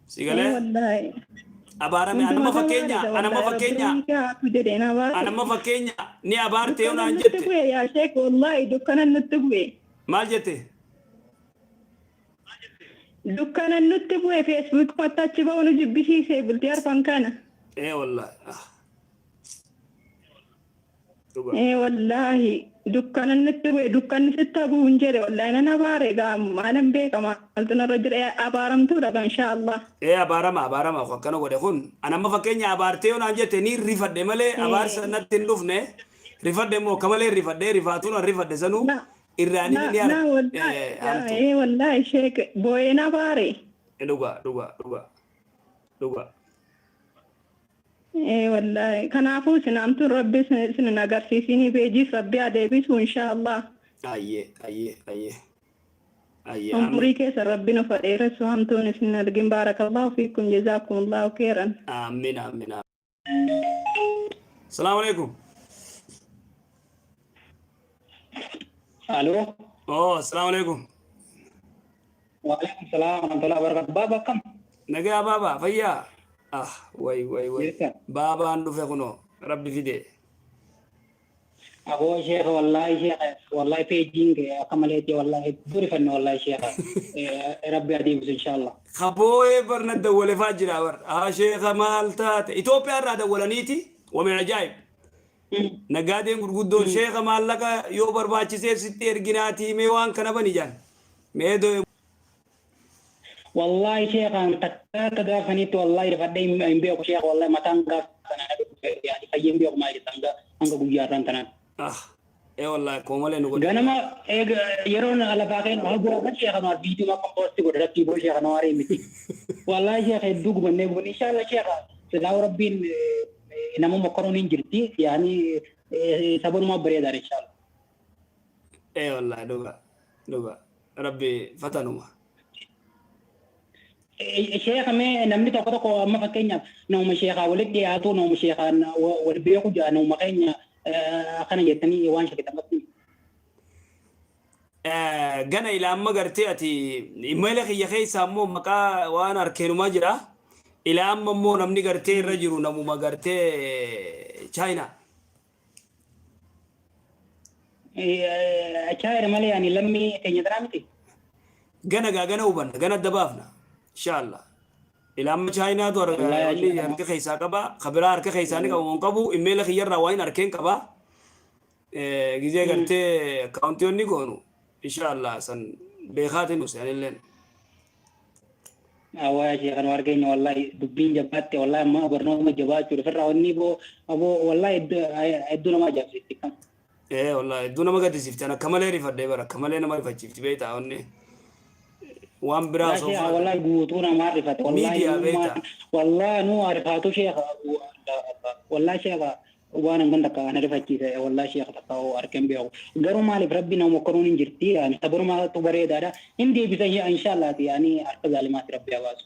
Sigalee abaarame anama fakkeenya anama fakkeenya ni abaarte yoo naan jette yaa sheek wallahi dukkana nutti bu'e maal jette dukkana nutti bu'e Facebook fattachi ba'u nu jibbisiise bultii arfan kana wallahi wallahi dukkana nutti bu'e dukkanni sitta bu'uun jedhe wallahi nan abaare gaa maalan beekama altana jira abaaramtuudha gaa inshaallah abaarama akkana godhe kun anama fakkeenya abaarte yoo naan jette ni rifadhe malee abaarsa natti hin dhufne rifadhe immoo kamalee rifadhe rifaatuun rifadhe sanuu irraanii ni wallahi sheek boo'een abaare dhuga wallahi kanaafuu sinamtuun rabbi sin agarsiisini beejiis rabbi adeebisu inshaallah ayye umrii keessa rabbi nu fadheeressu hamtuun isin argin baarakallahu fiikum jazaakumullahu khairan amin salaamu alaikum Halo. Assalamu alaikum. Waalaikumsalam warahmatullahi wabarakatuh. Baba kam? Nagaa baba fayyaa. Way. Jirta. Baba an dhufe kuno rabbi fide. Abo sheekh wallahi pejing akamalee wallahi duri fanno wallahi sheekh. Rabbi adiibus inshallah. Khabooye barna dawwale faajira war. Sheekh maaltaate Itoophiyaa irraa dawwalaniiti wameen ajaa'ib. Nagaadeen gurguddoon sheekha maallaqa yoo barbaachisee sitti erginaatii mee waan kana bani jaan mee doo wallahi sheekh an takka gaafanitti wallahi rifadhe hin beeku sheekh wallahi mataan gaafana yaani fayyeen beeku maali tanga hanga guyyaarran tanan wallahi koomale nu godhe ganama yeroon alafaa keen hago sheekh no video ma komposti godhatti bo sheekh no are miti wallahi sheekh dugu banne gon inshallah sheekh salaaw rabbiin nama makaronin jirti yani sabon ma bare dar inshallah wallahi doga rabbi fatanuma sheekh me namni tokko amma fakkeenya nama sheekha walidi aatu nama sheekha wal beeku jaana nama kenya kana jettani waan shakitaatti gana ila amma gartee ati imeela khiyya keessa ammoo maqaa waan arkeenuma jira ila amma ammoo namni gartee irra jiru namuma gartee China China malee yani lammi keenya daraamti gana hubanna gana dabaafna inshallah ila amma China to argani harka keessa qaba khabira harka keessa ni qabu imeela khiyya irra waan arkeen qaba gizee gartee accountionni goonu inshallah san beekaatin usanilleen awaa sheekhan wargeenya wallahi dubbiin jabaatte wallahi amma barnooma jabaachuu firraa wanni abo wallahi hedduu nama ajaa'ibsiifti kam wallahi hedduu nama gaddisiifti ana kamalee rifadhee bara kamalee nama rifachiifti beektaa wanni waan biraa soofaa wallahi guutuu namaa rifate wallahi nu arifaatu sheekha wallahi sheekha waan an ganda kana rifachiise wallahi sheekha takka arkan beeku garuu maaliif rabbi nama mokkoruun hin jirti yani sabaruma tu bareedaadha hindi bisa inshallah yani arka zalimaati rabbi abaasu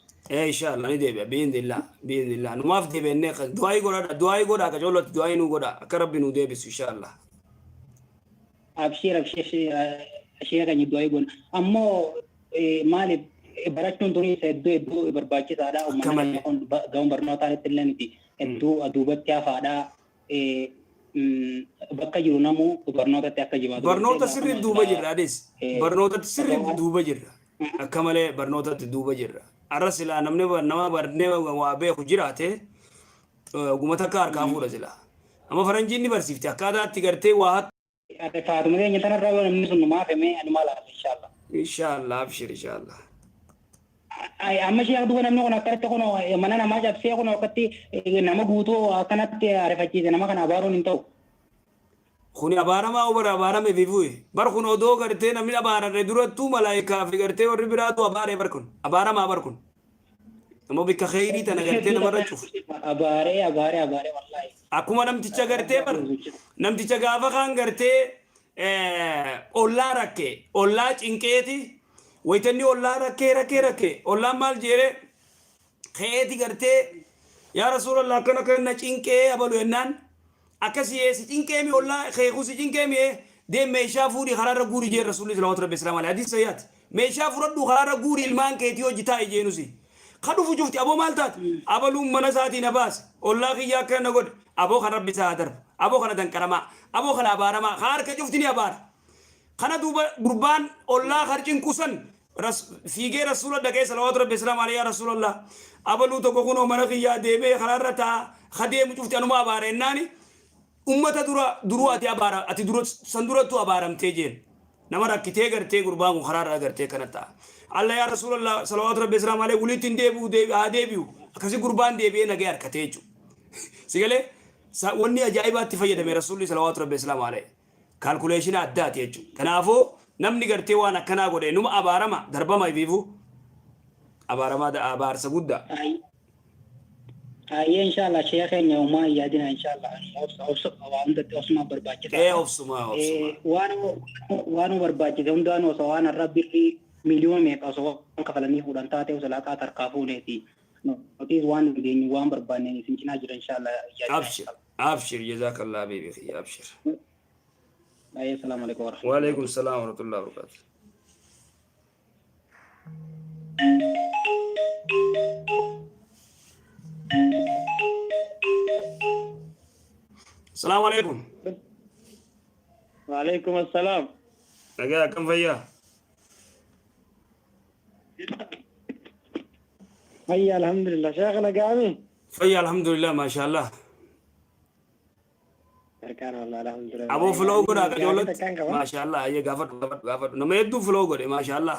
inshallah ni deebi'a bi'indillah numaaf deebi'ennee du'aayi godha ka jolloti du'aayi nu godha akka rabbi nu deebisu inshallah abshir sheekha ni du'aayi godha ammoo maaliif barachuun turii hedduu barbaachisaadha uummanni gama barnootaatti illee miti hedduu aduubatti hafaadha bakka jiru namu barnootatti akka jibaatu barnoota sirri duuba jirra adis barnootatti sirri duuba jirra akka malee barnootatti duuba jirra arra silaa namni nama barnee waa beeku jiraate gumata akka harkaa fuudha silaa amma faranjiin ni barsiifti akkaataatti gartee waa faatuma keenya tanarraa namni sun numaaf himee ani maal haala inshallah abshir inshallah amma sheekh duba namni kun akkatti kun mana namaa cabsee kun akkatti nama guutuu akkanatti arifachiise nama kana abaaruun hin ta'u. Kuni abaaramaa obara abaarame fifuye bar kun odoo gartee namni abaarame durattuu malaayikaa fi gartee warri biraatu abaaree bar kun abaaramaa bar kun nama bikka kheyrii tana gartee namarra cufu. Abaaree wallaahi. Akkuma namticha gartee bar namticha gaafa kaan gartee ollaa rakkee ollaa cinqeeti. waytanni ollaa rakkee ollaan maal jeere keeti gartee yaa rasuulallah akkana kana cinqee abalu yennaan akkasii si cinqee mi ollaa keeku si cinqee mi deem meeshaa fuudhi karaarra guuri jee rasuulli salawatu rabbi islaam alayhi hadiis sayyaati meeshaa fudhadhu karaarra guuri ilmaan keetii hojii taa'e jeenusi خدو جفتي أبو مالتات أبو لوم منساتي نباس والله خيا كان نقول أبو خن ربي سادر أبو خن دنكرما أبو خن أبارما خار كجفتني أبار خنا دوبا قربان الله خارجين كوسن في غير رسول الله دقي صلوات ربي السلام عليه يا رسول الله أبو لو تكونوا منخيا ديبي خرارتا خديم جفتي أنا ما أبار إنني أمة دروا أتي أبارا أتي دروا سندرة تو أبارم تيجين نمر أكتة غرتة قربان وخرار غرتة كنتا الله يا رسول الله صلوات ربي السلام عليه ولي تندبو دبيو أكسي قربان دبي نجار كتيجو سيقله وني أجايبات تفيد من رسول الله صلوات ربي السلام عليه كالكوليشن أدات يجو كنافو نمني غرتة وانا كنا قولي نم أبارما دربا ما يبيفو أبارما دا أبار سبودا أيه إن شاء الله شيخنا يوما يادنا إن شاء الله أوصف وعند أسماء برباجة إيه أوصما وانو برباجة هم دانو سوان الرب في مليون ميك أو سوان كفلني هودان تاتي وسلاكا تركافونه تي نوتيز وان دين وان برباني سنجنا جر إن شاء الله أبشر أبشر جزاك الله بيبي خي أبشر أيه السلام عليكم ورحمة الله وعليكم السلام ورحمة الله وبركاته السلام عليكم وعليكم السلام نجا كم فيا هيا الحمد لله شيخنا قامي فيا الحمد لله ما شاء الله كان والله الحمد لله أبو فلو قرا كجولت ما شاء الله هي غافت نميدو فلو قرا ما شاء الله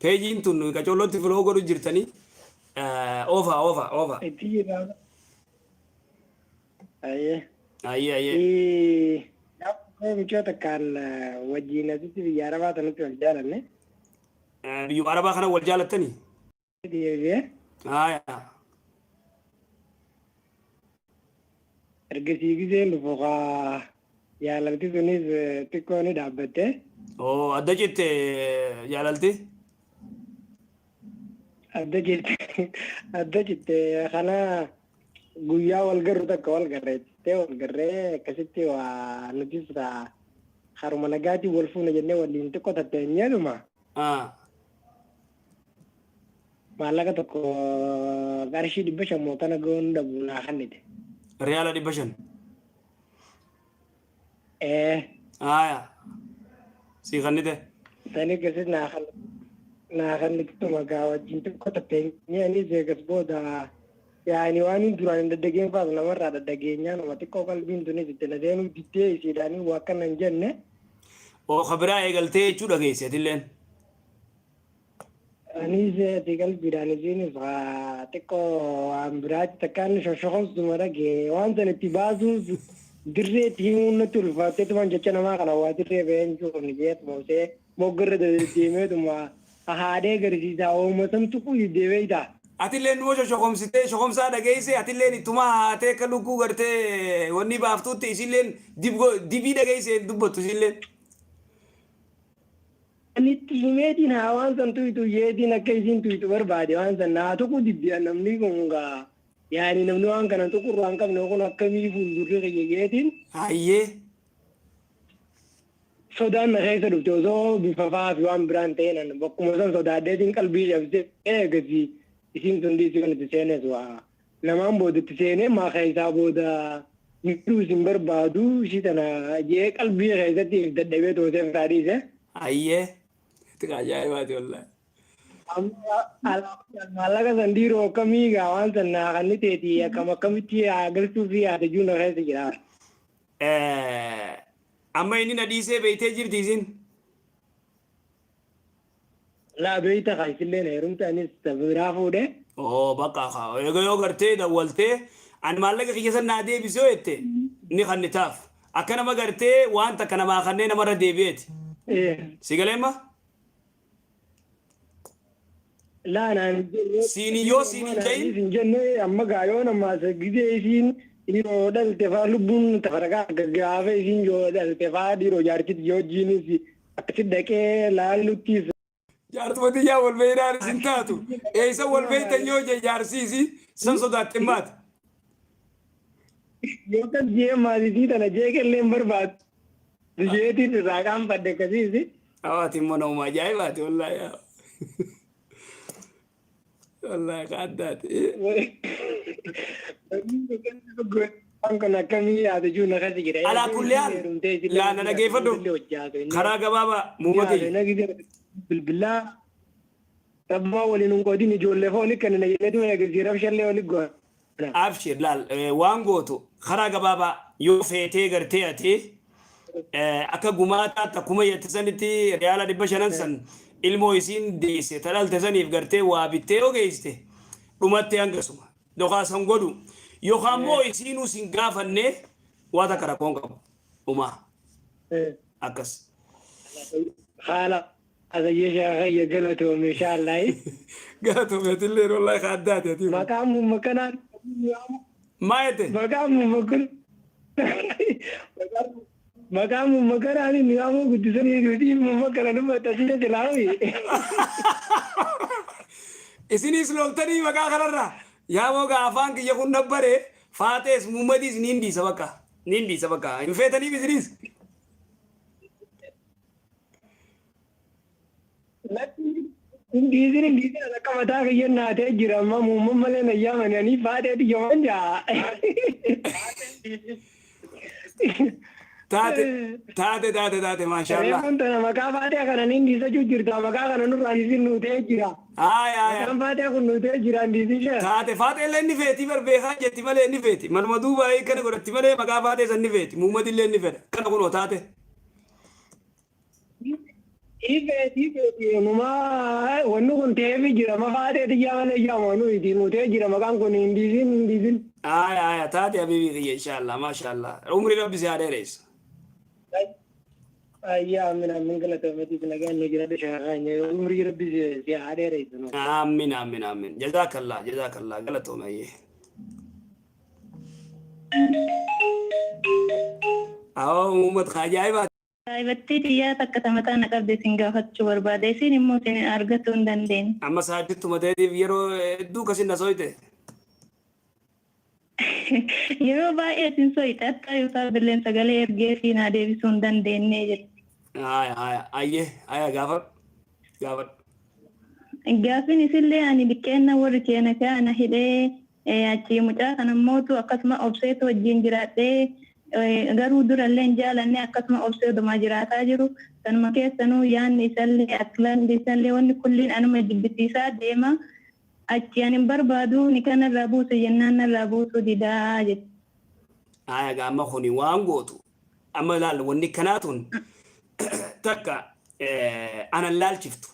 بيجين تنو كجولت فلو قرا جرتني أوفا أيه أيه يا مشوتك كان وجينا تيجي بياربات نتوى الجالة بيو عربا خنا والجالة تاني دي آه ergasi giseen fuqa yaalalti sunis xiqqooni dhaabbatte oo adda jette jaalalti adda jette kana guyyaa walgarru takka walgarreettee walgarree akkasitti waa nutis haruma nagaatii wal fuuna jennee waliin xiqqoo tatteenyeedhuma maallaqa tokko qarshii 500 mootana goon dhabu naa kannite ريال دي بشن آية سي خنيته ثاني كسر ناخل تما قاوة جنت كتبين يعني زي كسبودا يعني واني دران الدقين فاز نمر على الدقين يعني ما تكو قلبين دوني تتنادين وتتي سيداني واكن نجنة او خبرا قلتي شو دغيس يدلن أني زي تقل بيراني زيني تكو أمبراج تكان شخص دمرة جي وان تنتبازو دريت هيمون نتول فاتت وان جتنا ما كنا وادري بين جو نجيت موسى مقرر ديمه تما أهاده غريزة أو مثلا تكو يدوي دا أتلين وجو شخم سا دغيسي أتلين توما هاته كلوكو غرتي وني بافتو تيسيلين ديبي دغيسي دبتو سيلين Anitti himeetiin waan san tuytu yeetiin akka isiin tuytu barbaade waan san naa tokko dibbiyan namni kun gaa yaani namni waan kana tokko waan qabne kun akkamii fuuldurri kiyyeetiin hayyee sodaan na keessa dhufte osoo bifa faa fi waan biraan ta'een bakkuma san sodaaddeetiin qalbii cabsee eegasi isiin sun dhiisii kan itti seenes waa lamaan boodatti seenee maa keessaa booda miidhuu isin barbaadu ishii tana jee qalbii keessatti dadhabee toosee firaa dhiise. hayyee ajaa'ibaati wallahi maallaqa san dhiiroo akkamii gaa waan san naa kan teeti akkamitti agarsiisuu fi yaadachuu na keessa jira. amma inni na dhiisee beeytee jirti isin laa beeyta kaasillee na heerumta anis biraa fuudhe. oo bakka eega yoo gartee dawwaltee ani maallaqa kiyya san naa deebisee jette ni kannitaaf akka nama gartee waan takka namaa kannee namarra deebi'eeti. si galeemma. Laanaan siiniyoo siinin jayin isin jenne amma gaayoo namaa gizee isiin yoo dhalte faa lubbuun tafaragaa gaggaafa isiin yoo dhalte faa dhiiroo jaartitti yoo jiinis akkasi dhaqee laaluttiis. Jaartumatti yaa wal beeynaan isin taatu eessa wal beeytan yoo je jaarsiisi san sodaatte maata. Yoo kan jee maasisii tana jee kelleen barbaadu. Jeetiin irraa qaanfadde akkasiisi. Hawaati immoo nama ajaa'ibaati wallaahi. والله قعدت أنكنا كمية هذا جونا خسجرة على كل حال لا أنا كيف أدو خراج بابا مومتي بالله ربما ولين قادين يجول لفوني كان نجلدوا يجزيرة بشلة ولقوا أبشر لا وانغوتو خراج بابا يوفيتي غرتياتي أكا قماتا تكوما يتسنتي ريالا دي بشنانسن ilmoo isiin deesse talalte saniif gartee waa bittee yoo geessite dhumatti hangasuma dhokaasan godhu yookaan immoo isiinuu sin gaafanne waa takka rakkoon qabu dhumaa akkas. Haala asayye shaakayya galatoome inshaallah. Galatoomeetillee wallahi kaaddaati ati. Maqaan mummakanaan. Maa jette? Maqaan mummakan. Maqaan mummakanaan inni ammoo guddisanii guddii mummakana dhuma tasila jilaawi. Isinis loltanii maqaa kanarra yaa mogaa afaan kiyya kun dabbare faatees mummadiis ni hindiisa bakka hin feetaniif isinis. Indiisin akka mataa kiyyan naatee jira amma muumman malee na yaamananii faateeti yoman jaa. Taate maashaallah. Reefun tana maqaa faatee kana indiisa jirta maqaa kana nurraan isin nuutee jira. Maqaan faatee kun nuutee jira indiisi ishee. Taate faatee illee ni feeti barbeekaa jetti malee ni feeti manuma duuba kana godhatti malee maqaa faatee san ni feeti muummati illee ni fedha kana kunoo taate. Ifeeti numaa wanni kun teefi jira ma faatee xiyyaa malee jaamanu itti nuutee jira maqaan kun indiisin. Taate habibii kiyya inshaallah maashaallah umri rabbi si haa dheereessu. Ayya amin galatoomati nagaan nu jira shaakanya umri rabbi si haa dheereessu. Amin jazakallah galatoomee. Uummata ajaa'ibaati. Aibatti xiyyaa takka tamataa na qabde sin gaafachuu barbaade isin immoo isin argachuu hin dandeenye. Amma saadittu mateetiif yeroo hedduu kasin na soite. Yeroo baay'ee isin soite akka yookaan billeen sagalee ergee fi naa deebisuu hin dandeenye jedhe. Gaafadhu. Gaafin isillee ani biqeenna warri keenya kana hidhee achii mucaa kana mootu akkasuma obseetu wajjin jiraadhee garuu durallee hin jaalanne akkasuma obseetumaa jiraataa jiru. Kanuma keessanuu yaanni isallee akilandi isallee wanni kulliin anuma jibbisiisaa deema. Achi ani hin barbaadu ni kanarraa buusu jennaan narraa buusuu didaa jedhe. Amma kuni waan gootu amma ilaalla wanni kanaatun takka anan laalchiftu.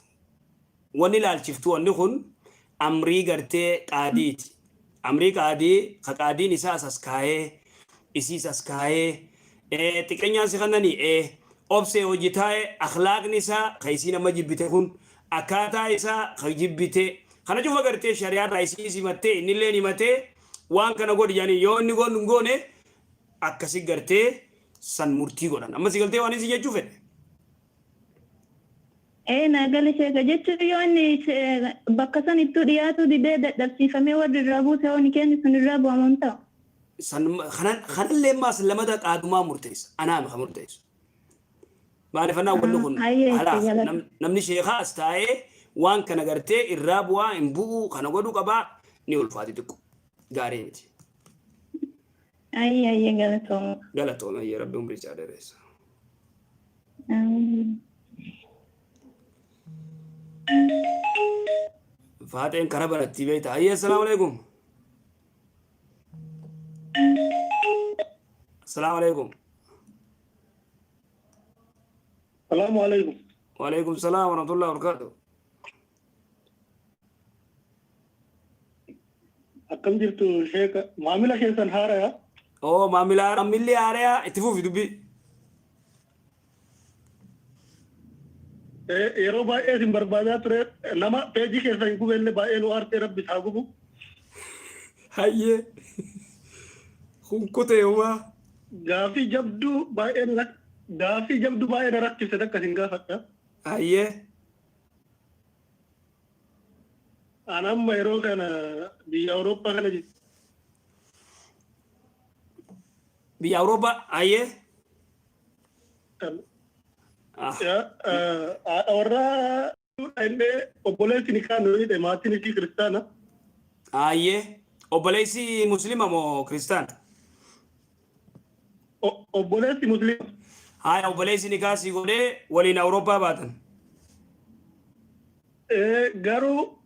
Wanni laalchiftu wanni kun amrii gartee qaadiiti. Amrii qaadii ka qaadiin isaa asas kaayee isiis as kaayee xiqqeenyaan si kannanii obsee hojii taa'ee akhlaaqni isaa ka isii nama jibbite kun akkaataa isaa ka jibbite kana cufa gartee shari'aarraa isii himattee innillee himatee waan kana godhi jedhanii yoo inni goone akkasi gartee san murtii godhan amma si galtee waan isii jechuu fedhe. Naagala sheeka jechuun yoo inni bakka san itti dhiyaatu didee dadhabsiifamee warri irraa buuse yoo inni kennu sun irraa bu'amuun ta'u. Kanallee maas lamada qaadumaa murteessa anaama kan murteessu. Maaliif anaa wanni kun namni sheekaa as taa'ee waan kana gartee irraa bu'aa hin bu'u kana godhuu qabaa ni ulfaati xiqqoo gaarii miti. Galatooma rabbi umrii isaa dheeressa. Faateen karaa baratti beektaa. Assalaamu alaikum. Assalamu alaikum. Assalamu alaikum. Wa alaikum salam wa rahmatullahi wa barakatuh. Akkam jirtu sheeka maamila keessan haaraya? Maamilli haaraya itti fufi dubbi. Yeroo baay'ee isin barbaadaa ture nama peejii keessan hin gubenne baay'ee nu aartee rabbi isaa gubu. Hayyee. Hunkutee waa. Gaafii jabduu baay'ee na rakkise takka isin gaafadha. Hayyee. Ani amma yeroo kana biyya Awurooppaa kana jiru. Biyya Awurooppaa hayyee. Warra obboleessi ni kaanu maatiin isii kiristaana. Obboleessi Musliima moo Kiristaana? Obboleessi Musliima. Obboleessi nikaa si godhee waliin Awurooppaa baatan. Garuu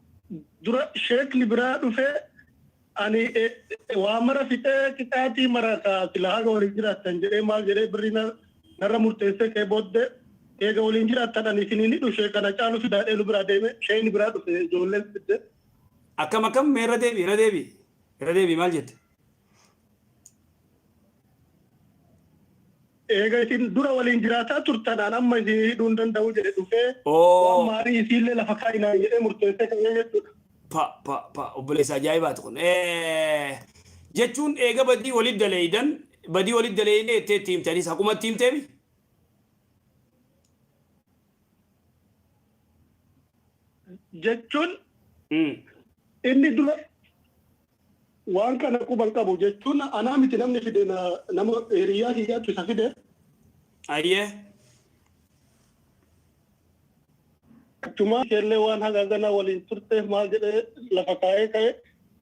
dura sheekni biraa dhufee ani waa mara fixee qixaatii marataa sila haga waliin jiraattan jedhee maal jedhee birrii narra murteessee kee booddee eega waliin jiraattan ani isiniin dhufe kana caalu fidaadhee nu biraa deeme sheekni biraa dhufe ijoolleen fidde. Akkam mee irra deebi maal jette? Eega isin dura waliin jiraataa turtanaan amma isin hidhuu hin danda'u jedhe dhufee waan maarii isiillee lafa kaayinaa jedhee murteessee ka'ee jechuudha. Obboleessa ajaa'ibaatu kun. Jechuun eega badii walitti daleeydan itti himtanis akkuma itti himteemi? Jechuun inni dura waan kana quban qabu jechuun anaa miti namni fide nama hiriyaa kiyyaatu isa fide. Achuma keellee waan haga gana waliin turteef maal jedhee lafa kaa'ee ka'e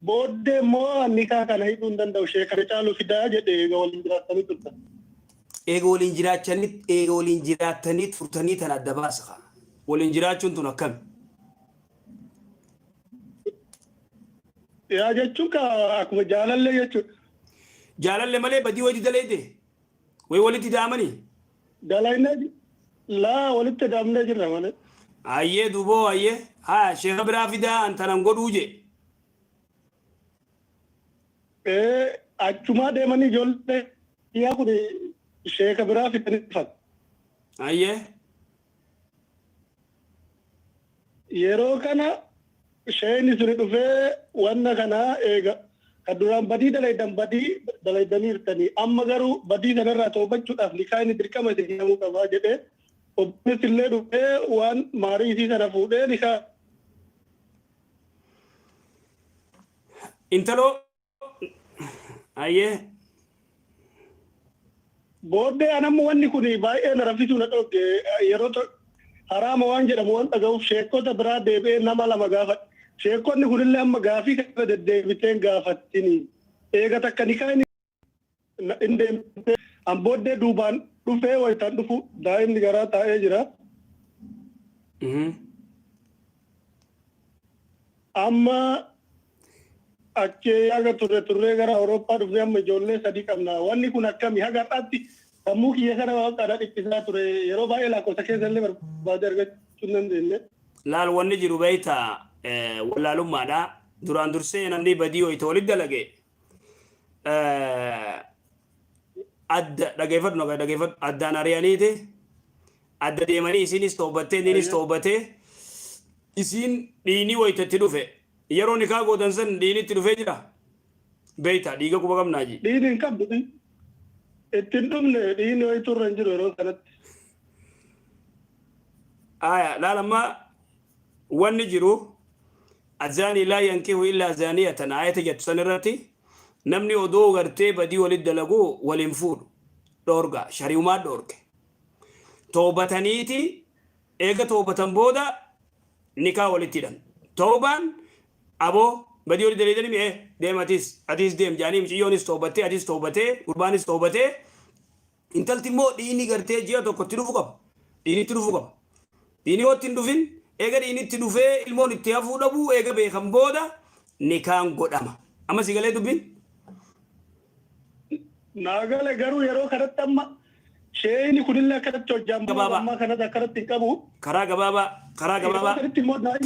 booddee immoo nikaa kana hidhuu hin danda'u ishee kana caalu fidaa jedhee eega waliin jiraatanii turtan. Eega waliin jiraatanii turtanii tan adda baasa. Waliin jiraachuun tun akkami? Yaa jechuun akkuma jaalallee jechuudha. Jaalallee malee badii walitti daleede? Walitti daamanii? Dalaynee laa walitti daamnee jirra malee. Duuboo sheeka biraa fidaa antanan godhuu je. Achumaa deemanii ijoollee yaa kun sheeka biraa fidanii dhufan. Yeroo kana sheekni suni dhufee wanna kanaa eega kan duraan badii dalaydanii hirtanii amma garuu badii sanarraa toobachuudhaaf nikaa inni dirqama isin hidhamuu qabaa jedhee obboleessi illee dhufee waan maarii isii sana fuudhee nikaa. Intaloo booddee anamma wanni kun baay'ee na raffisuu na dhooge yeroo haraama waan jedhamu waan dhaga'uuf sheekota biraa deebi'ee nama lama gaafadhe. Sheekonni kunillee amma gaafii kana deddeebiteen gaafattini. Eega takka nikaa inni deemtee an booddee duubaan dhufee wayitaan dhufu daa'imni garaa taa'ee jira. Amma achee haga turree gara Awurooppaa dhufnee amma ijoollee sadii qabna. Wanni kun akkami haga har'aatti sammuu kiyya sana waan qaadaa dhiphisaa ture yeroo baay'ee lakkoofsa keessallee barbaade argachuu hin dandeenye. Laal wanni jiru beektaa wallaalummaadha. Duraan dursee namni badii wayita walitti dalage dhaggeeffadhu addaan ari'aniiti adda deemanii isinis toobattee inninis toobatee isiin dhiinii wayita itti dhufe yeroo nikaa gootan san dhiinii itti dhufee jira beektaa dhiiga quba qabnaa ji. Dhiinii hin qabdu ittiin dhumne dhiinii wayitu irra hin jiru yeroo kanatti. Laal amma wanni jiru الزاني لا ينكه إلا زانية آية جت سنرتي نمني ودو غرتي بدي ولد دلقو والانفور دورغا شريومات دورغ توبتانيتي إيغا توبتان بودا نكا ولتيدن توبان أبو بدي ولد دلقو ديم أتيس ديم جاني مش يونيس توبتي أتيس توبتي قربانيس توبتي انتلتي مو ديني غرتي جيا تو كتيرو فوقب ديني تيرو فوقب ديني واتين دوفين eega inni dhufee ilmoon itti hafuu dhabu eega beekan booda nikaan godhama. Amma si galee dubbiin? Naagale garuu yeroo kanatti amma sheekni kunillee akkanatti hojjaan amma kanatti akkanatti hin qabu. Karaa gabaabaa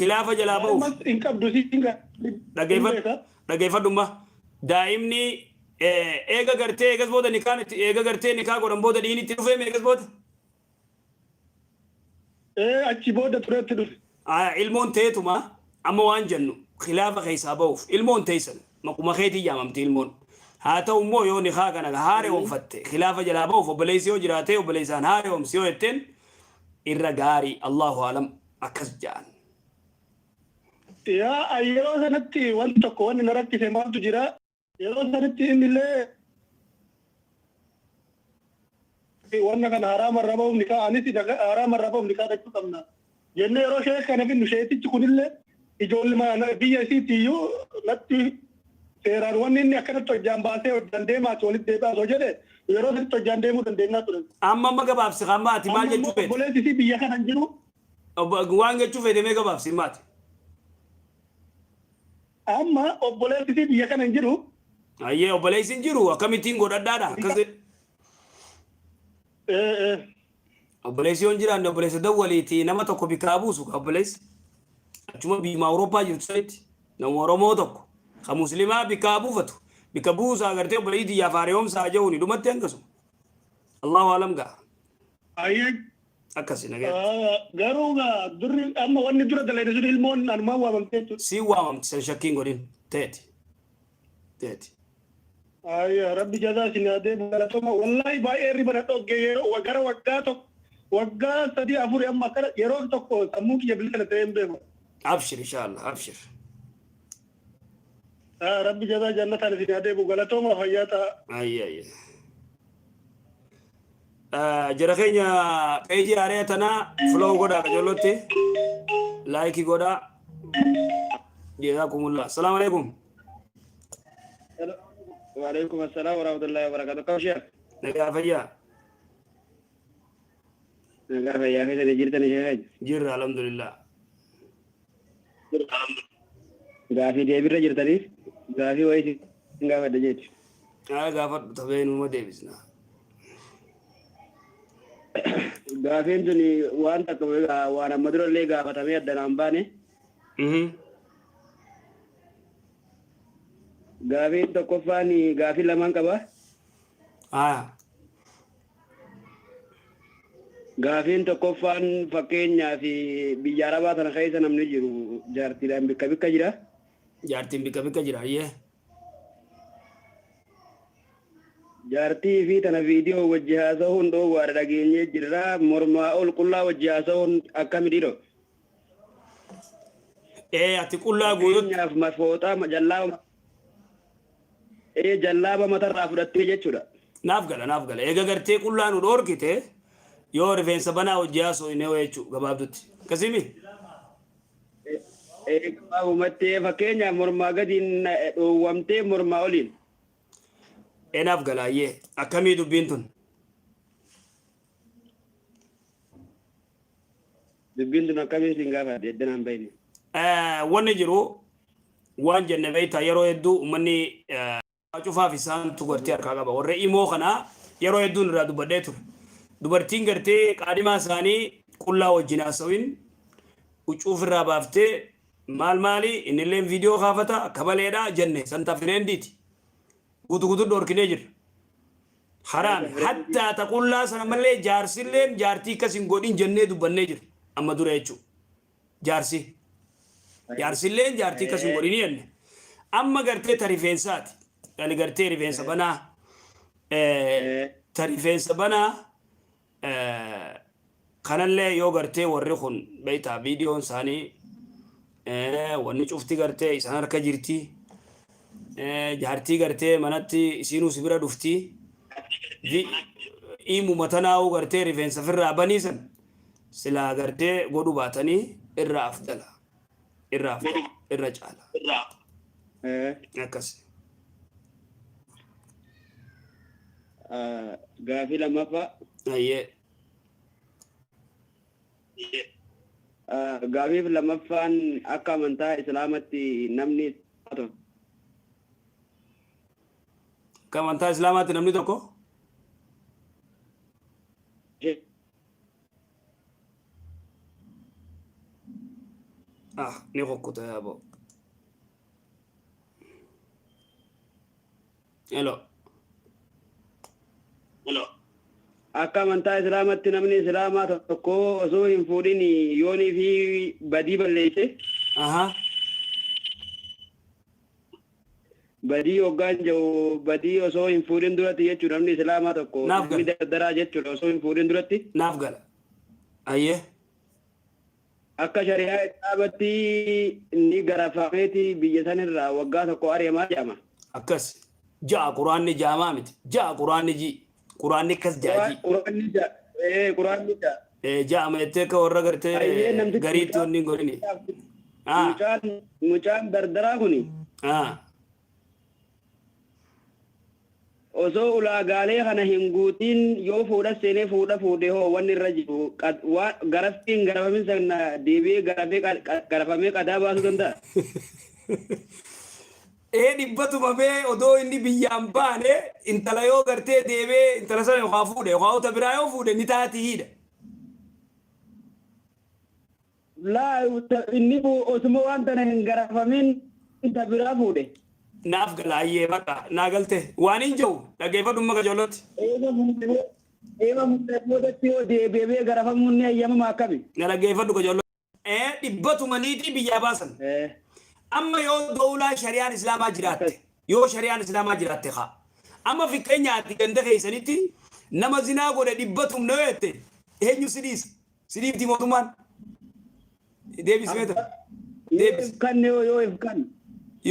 kilaafa jalaa ba'uuf. Hin qabdu dhaggeeffadhumma daa'imni eega gartee eegas booda eega gartee nikaa godhan booda dhiini itti dhufee eegas booda. Achi booda tureetti dhufe. Ilmoon teetuma amma waan jennu khilaafa keessaa ba'uuf ilmoon teessan maquma keetii yaamamti ilmoon haa ta'u immoo yoo nikaa kana haare oomfatte khilaafa jalaa ba'uuf obboleessi yoo jiraatee obboleessaan haare oomsi yoo jetteen irra gaarii Allahu alam akkas ja'an. Yaa yeroo sanatti wanti tokko wanni na rakkise maaltu jira yeroo sanatti innillee wanna kana haraama irra ba'uuf nikaa anis haraama irra ba'uuf nikaa dhachuu qabna. Jennee yeroo sheek kana finnu sheetichi kunillee ijoollee biyya isiitti iyyuu natti seeraan wanni inni akkanatti hojjaan baasee hojjaan deemaati walitti deebi'aa osoo jedhe yeroo sanatti hojjaan deemuu dandeenyaa ture. amma gabaabsi kan maati maal jechuu fedhe? Obboleessi biyya kana hin jiru. Waan jechuu fedhe mee gabaabsi maati? Amma obboleessi biyya kana hin jiru. Ayyee obboleessi hin jiru akkamittiin godhadhaadha akkasi. Obboleessi yoon jiraanne obboleessa dawwaliiti nama tokko bikaa buusu obboleessi. Achuma biyya Awurooppaa jirtu sanitti nama Oromoo tokko kan musliimaa bikaa buufatu bika buusaa agartee obboleessi yaa faariyoomsaa jehuuni dhumatti hangasuma. Allahu alam gaa. Ayyee. Akkasi nagaa. Garuu durri amma wanni dura dalayne sun ilmoon anumaan waamamtee jechuudha. Si waamamti san shakkiin godhin teeti. Ayya rabbi jazaa isin yaadee baratoma wallahi baay'ee riba na dhogge yeroo gara waggaa tokko waggaa 3-4 amma akkana yeroo tokko sammuu kiyya bilisa ta'ee hin beeku. Abshir inshallah abshir. Rabbi jazaa jannataan isin yaadee baratoma fayyaa ta'a. Ayya. Jara keenya peejii haaraa tanaa follow godhaa qajeelotti laayikii godhaa. Jazakumullah. Assalamu alaikum. وعليكم السلام ورحمة الله وبركاته. كم شيخ؟ نقال فيا. نقال فيا كيف جرتني شيخ؟ جر الحمد لله. غافي ديبر جرتني؟ غافي ويش غافي دجيت. غافت تبين وما ديبسنا. غافي انتني وانت كوي وانا مدرو لي غافة تمي أدنى أمباني. Gaafiin tokkoffaan gaafii lamaan qaba. Gaafiin tokkoffaan fakkeenyaa fi biyya Arabaa tana keessa namni jiru jaartiidhaan bikka jira. Jaartiin bikka jira ayyee. Jaartii fi tana viidiyoo wajji haasa'uun dhoowwaadha dhageenyee jirra. Mormaa ol qullaa wajji haasa'uun akkamidhiidho? Ati qullaa guututti. Fakkeenyaaf mafooxaa jallaaba matarraa fudhattee jechuudha. Naaf gala. Eega gartee qullaa nu dhoorkite yoo rifeensa banaa hojii haasoo inni jechuudha gabaabdutti. Akkasimi? Gabaabumatti fakkeenyaaf mormaa gadiin dhoowwamtee mormaa oliin. Naaf gala ayyee akkamii dubbiin tun? Dubbiin tun akkamii siin gaafadhe eddanaan bahine. Wanni jiru waan jenne beektaa yeroo hedduu uummanni cufaaf isaantu gartee harkaa qaba. Warra imoo kanaa yeroo hedduun irraa dubbadhee ture. Dubartiin gartee qaadhimaa isaanii qullaa wajjin haasawin huccuuf irraa baaftee maali innilleen viidiyoo kaafata akka maleedhaa jenne santa fireendiiti. Guutuu dhoorkinee jira. Haraami. Hattaa ta qullaa sana malee jaarsilleen jaartii akkas hin godhin jennee dubbannee jira. Amma dura jechuudha. Jaarsilleen jaartii akkas hin godhin jenne. Amma gartee ta rifeensaati. Yani gartee rifeensa banaa ta rifeensa banaa kanallee yoo gartee warri kun beektaa viidiyoon isaanii wanni cufti gartee isaan harka jirti jaartii gartee manatti isiinuu si bira dhufti himu matanaa'uu gartee rifeensa firraa baniisan silaa gartee godhu baatanii irra afdala irra caala akkas. Gaafii lammaffaa. Ayyee. Gaafiif lammaffaan akka amantaa islaamatti namni tokko. Akka amantaa islaamaatti namni tokko? Ni kukkuta yaaboo. Hello. Akka amantaa islaamatti namni islaamaa tokko osoo hin fuudhin yoonii fi badii balleesse. Badii hoggaan jiru badii osoo hin fuudhin duratti jechuudha namni islaamaa tokko namni dardaraa jechuudha osoo hin fuudhin duratti. Naaf gala. Ayyee. Akka shari'aa islaamatti ni garafameeti biyya sanirraa waggaa tokko ari'amaa jedhama. Akkas. Ja'a quraanni jaamaa miti. Ja'a quraanni ji. Quraanni akkas jaaji. Quraanni ja'a. Ja'a meettee akka warra gartee gariitti wanni hin godhini. Mucaan dardaraa kuni. osoo ulaagaalee kana hin guutiin yoo fuudha seenee fuudhe hoo wanni irra jiru garaftiin garafamin sana deebi'ee garafamee qadaa baasuu danda'a. Dhibbatuma bee odoo inni biyyaan baane intala yoo gartee deebee intala sana yookaan fuudhe yookaan uta biraa yoo fuudhe ni taatiidha. Laa inni osuma waan tana hin garafamin inta biraa fuudhe. Naaf galaayyee baqa naa galte waan hin jiru dhaggeeffadhumma gajoolotti. Eema muudatti yoo deebi'ee garafamuun ni ayyamama akkami? Na dhaggeeffadhu gajoolotti. Dhibbatuma niitii biyyaa baasan. Amma yoo dawlaa shari'aan islaamaa jiraatte yoo shari'aan islaamaa jiraatte haa amma fakkeenyaatti ganda keessanitti nama zinaa godhe dhibbatum na weette eenyu sidiifti mootummaan deebis meeta deebis kanne yoo ifkan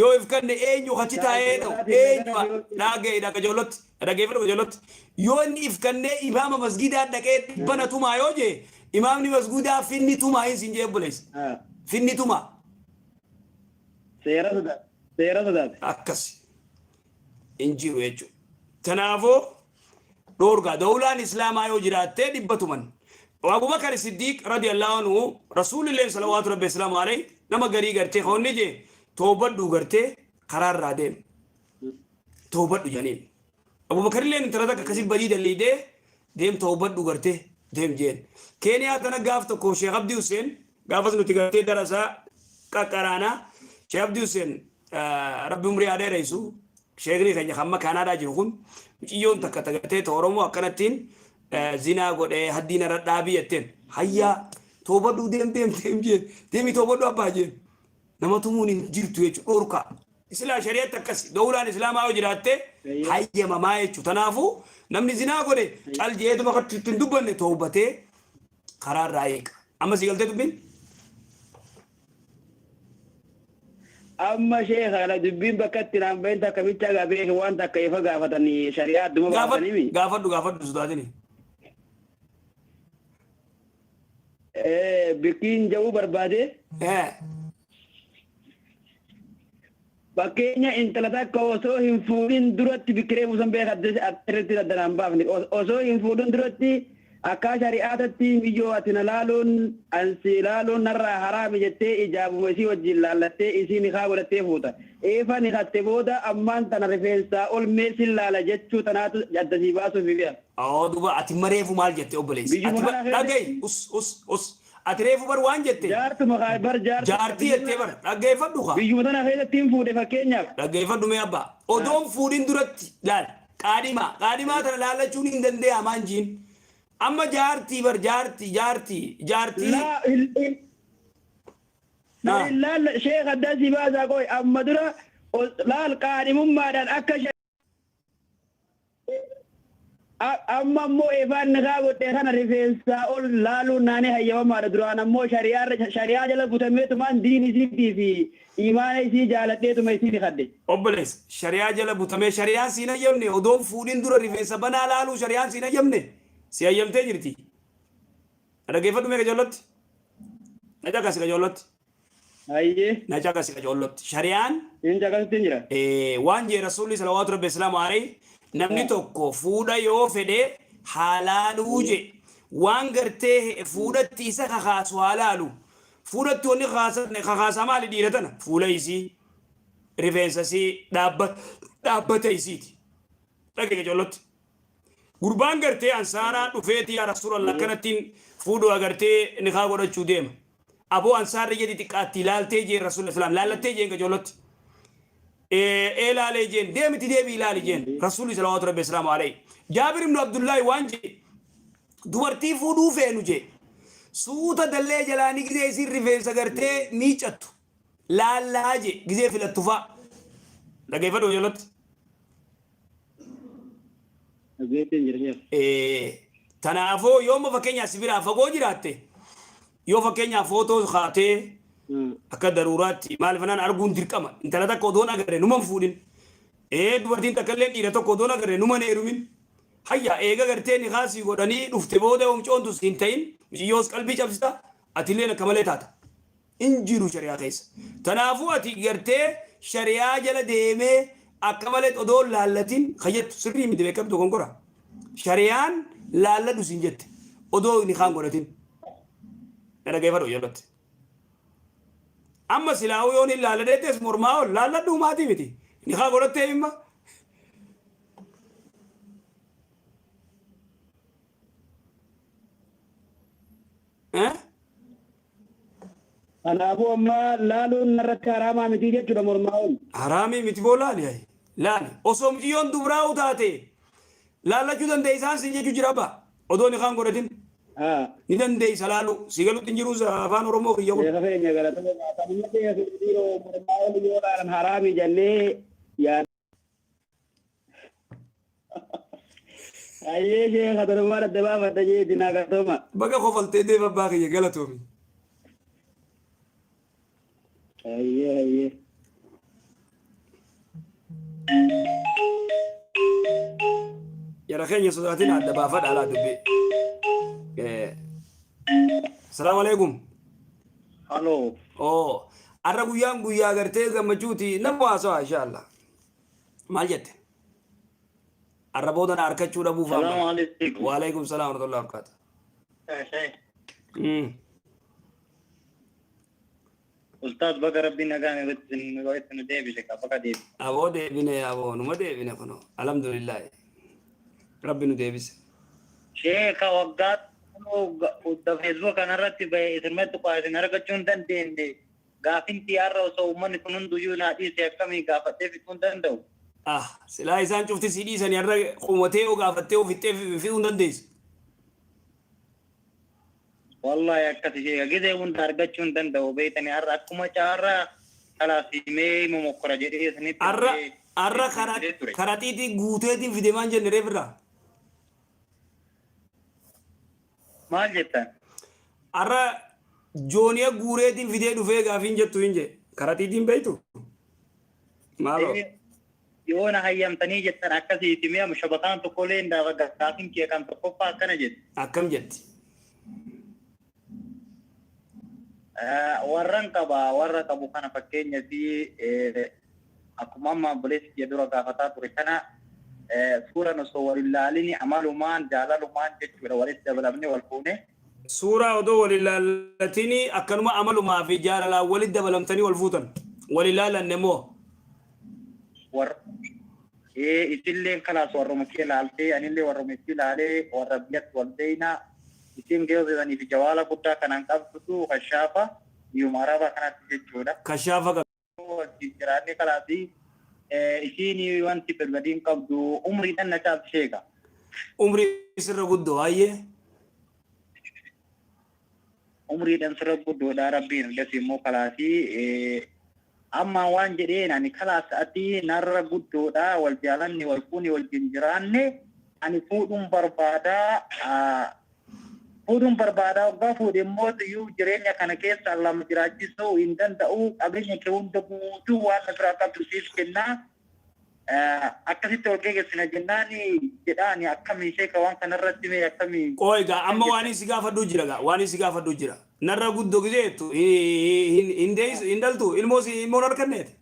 yoo ifkanne eenyu hachi taa'ee ta'u eenyu dhageedha gajoolotti dhageeffadhu gajoolotti yoo inni ifkanne imaama masgidaa dhaqee dhibbana tumaa yoo jee imaamni masgidaa finni tumaa hin siin jee obboleessa finni tumaa. Seera sodaate. Akkasi hin jiru jechuudha. Kanaafuu dhoorgaa dawlaan islaamaa yoo jiraattee dhibbatuman. Abubakar Siddiq radiyallahu anhu rasuulillee salawaatu rabbi islaamu alayhi nama garii gartee hoonni jee toobadhu gartee karaarraa deemu. Toobadhu janiin. Abubakar illee intala takka akkasii badii dalliidee deem toobadhu gartee deem jeen. Keeniyaa tana gaaf tokko Sheekh Abdii Hussein gaafas nuti gartee darasaa qaqqaraanaa Sheikh Abdii Hussein rabbi umrii aadaa reessu sheekni keenya hamma Kaanaadaa jiru kun muciyyoon takka tagatee Oromoo akkanattiin zinaa godhee haddiin irra dhaabii jetteen hayyaa toobadhuu deemi toobadhuu abbaa jeen nama tumuun hin jirtu jechuudha dhorkaa islaa shari'aatti akkasi dawlaan islaamaa yoo jiraatte hayyamamaa jechuudha kanaafuu namni zinaa godhe cal jeetuma hin dubbanne toobatee karaarraa eega amma si galtee dubbiin. Amma sheekha kana dubbiin bakka itti naan bahin takka micha gabee waan takka ifa gaafatanii shari'aa adduma baafatanii. Gaafadhu sodaatini. Bikkiin ja'uu barbaade. Fakkeenya intala takka osoo hin fuudhin duratti bikkiree musan beeka irratti daddanaan baafne osoo hin fuudhin duratti akka shari'aatatti biyyoo ati na laaluun ansi laaluun narraa haraami jettee ijaabuma isii wajjin laallattee isii nikaa godhattee fuuta. Eefa nikatte booda ammaan tana rifeensaa ol meesin laala jechuu tanaatu addasii baasuuf biyya. Duba ati mareefu maal jette obboleessi? Dhagayi ati reefu bar waan jette? Jaartuma bar jaartii jettee bar dhaggeeffadhu kaa. Biyyuma tana keessatti hin fuudhe fakkeenyaaf. Dhaggeeffadhu mee abbaa odoon fuudhin duratti laal qaadhimaa tana laallachuun hin danda'amaan jiin. Amma jaartii bar jaartii. Laal sheekh addasii baasaa qoy amma dura laal qaadhimummaadhaan akka amma immoo eefaan nikaa godhee kana rifeensaa ol laaluun naanee hayyamamaadha duraan ammoo shari'aa jala butameetumaan diin isiitii fi imaana isii jaaladheetuma isii kadhe. Obboleessa shari'aa jala butamee shari'aan siin hayyamne odoon fuudhin dura rifeensa banaa laaluu shari'aan siin hayyamne. Si ayyamtee jirti. Dhaggeeffadhu mee gajoollotti. Na caqasi gajoollotti. Hayyee. Na caqasi gajoollotti. Shari'aan. Inni caqasitti jira. Waan jee rasuulli salawaatu rabbi islaamu alayhi namni tokko fuudha yoo fedhee haalaaluu je waan gartee fuudhatti isa kakaasu haalaalu. Fuudhatti wanni kakaasaa maali dhiira tana? Fuula isii rifeensa isii dhaabbata isiiti. Dhagge gajoollotti. Gurbaan gartee ansaaraa dhufeeti yaa rasuulallah kanattiin fuudhu agartee nikaa godhachuu deema. Aboo ansaarri jedhi xiqqaatti ilaaltee jeen rasuulallah islaam laallattee jeen gajoollotti. Laalee jeen deemiti deebii ilaali jeen rasuulli salawaatu rabbi islaamu alayhi. Jaabir ibnu Abdullaahi waan jee dubartii fuudhuu feenu jee suuta dallee jalaanii gizee isiin rifeensa gartee miicattu laallaa jee gizee filattu fa'a. Dhaggeeffadhu gajoollotti. Kanaafuu yooma fakkeenyaaf sibiraa fagoo jiraatte yoo fakkeenyaaf footoo kaatee akka daruuraatti maal fanaan arguun dirqama intala takka odoon agarre numa fuudhin dubartiin takka illee dhiira tokko odoon agarre numa heerumin hayya eega gartee ni kaasii godhanii dhufte booda homcoontus hin ta'in miciyyoos qalbii cabsita ati illee akka malee taata hin jiru shari'aa keessa. Kanaafuu ati gartee shari'aa jala deemee akka malee odoo laallatiin kayyattu sirrii miti beekamtu gonkora. Shari'aan laalladhu siin jette odoo ni kaan godhatin. Nana geeffadhu jalatti. Amma silaa'uu yoon hin laalladeettes mormaa ol laalladhu maatii miti. Ni kaan godhattee himma. Kanaafuu amma laaluun irratti haraamaa miti jechuudha mormaa'uun. Haraamii miti boo laali hayi. Laali. Osoo miciyyoon dubraa taate laallachuu dandeessaan siin jechuu jira abba. Odoo ni kaan godhatin. Ni dandeessa laalu. Si galuutti hin jiru afaan Oromoo kiyya kun. Beeka feenya galatama. Kanuma ta'e yeroo mormaa'uun yoo laalan haraamii jennee yaada. Ayyee sheekha torban adda baafadha jeeti naa galatama. Baga kofaltee deema abbaa kiyya galatoomi. Ayyee. Yara keenya sodaatiin adda baafadha alaa dubbii. Salaamu alaikum. Halloo. Oo. Arra guyyaan guyyaa gartee gammachuuti nama haasawaa inshaallah. Maal jette? Arra booda na harkachuu dhabuu faama. Salaamu alaikum. Wa alaikum salaam wa rahmatullahi wa barakatuh. Ustaz baga rabbi nagaan irratti nu deebise ka baga deebi. Aboo deebine aboo numa deebine kuno. Alhamdulillah. Rabbi nu deebise. Sheekha waggaa udda Facebook kanarratti bahe isinumatti qo'atin argachuu hin dandeenye. Gaafinti har'a osoo uummanni kun hunduyyuu naa dhiise akkamii gaafadhee fixuu hin danda'u. Silaa isaan cufti si dhiisanii har'a qumatee oo gaafattee oo fixxee fixuu hin dandeessu. Wallahi akkasi sheekha gizee hunda argachuu hin danda'u beektanii har'a akkuma caarraa kalaasimee momokkora jedhee isinitti. Har'a karaxiitii guuteetiin fide maan jenne reefirraa. Maal jettan? Har'a jooniya guureetiin fidee dhufee gaafiin jettu hin je karaxiitiin beektu. Maaloo? Yoo na hayyamtanii jettan akkasiiti mi'a shabakaan tokkollee hin daafa gaafin kee kan tokkoffaa akkana jetti. Akkam jetti? Warran qabu kana fakkeenya fi akkuma amma obboleessi kee dura gaafataa ture kana suuraan osoo wal ilaalini amalumaan jaalalumaan jechuudha walitti dabalamne wal fuune. Suuraa odoo wal ilaallatini akkanuma amalumaa fi jaalalaan walitti dabalamtanii wal fuutan. Wal ilaalanne moo? Isilleen kalaas warruma kee ilaaltee anillee warruma itti ilaalee warra biyyatti wal beeyna. Isin geessanii fi jawaala guddaa kanaan qabdu kashaafa yuuma araba kanatti jechuudha. Kashaafa qabdu. Jiraanne kalaasi isin wanti birmadiin qabdu umriidhaan na caalti sheeka. Umrii sirra guddoo baay'ee. Umriidhaan sirra guddoodha rabbiin argate immoo kalaasi amma waan jedheen ani kalaas ati narra guddoodha wal jaalanni wal fuuni wal jiraanne ani fuudhuun barbaada waggaa fuudhe immoo iyyuu jireenya kana keessa lama jiraachisuu hin danda'u qabeenya kee hunda guutuu waan na biraa qabdu siif kennaa akkasitti wal geessina jennaan jedhaan akkamii sheeka waan kanarratti mee akkamii. Egaa amma waan si gaafadhu jira gaa waan si gaafadhu jira narra guddoo gideetu hin daltu ilmoon harkanneeti.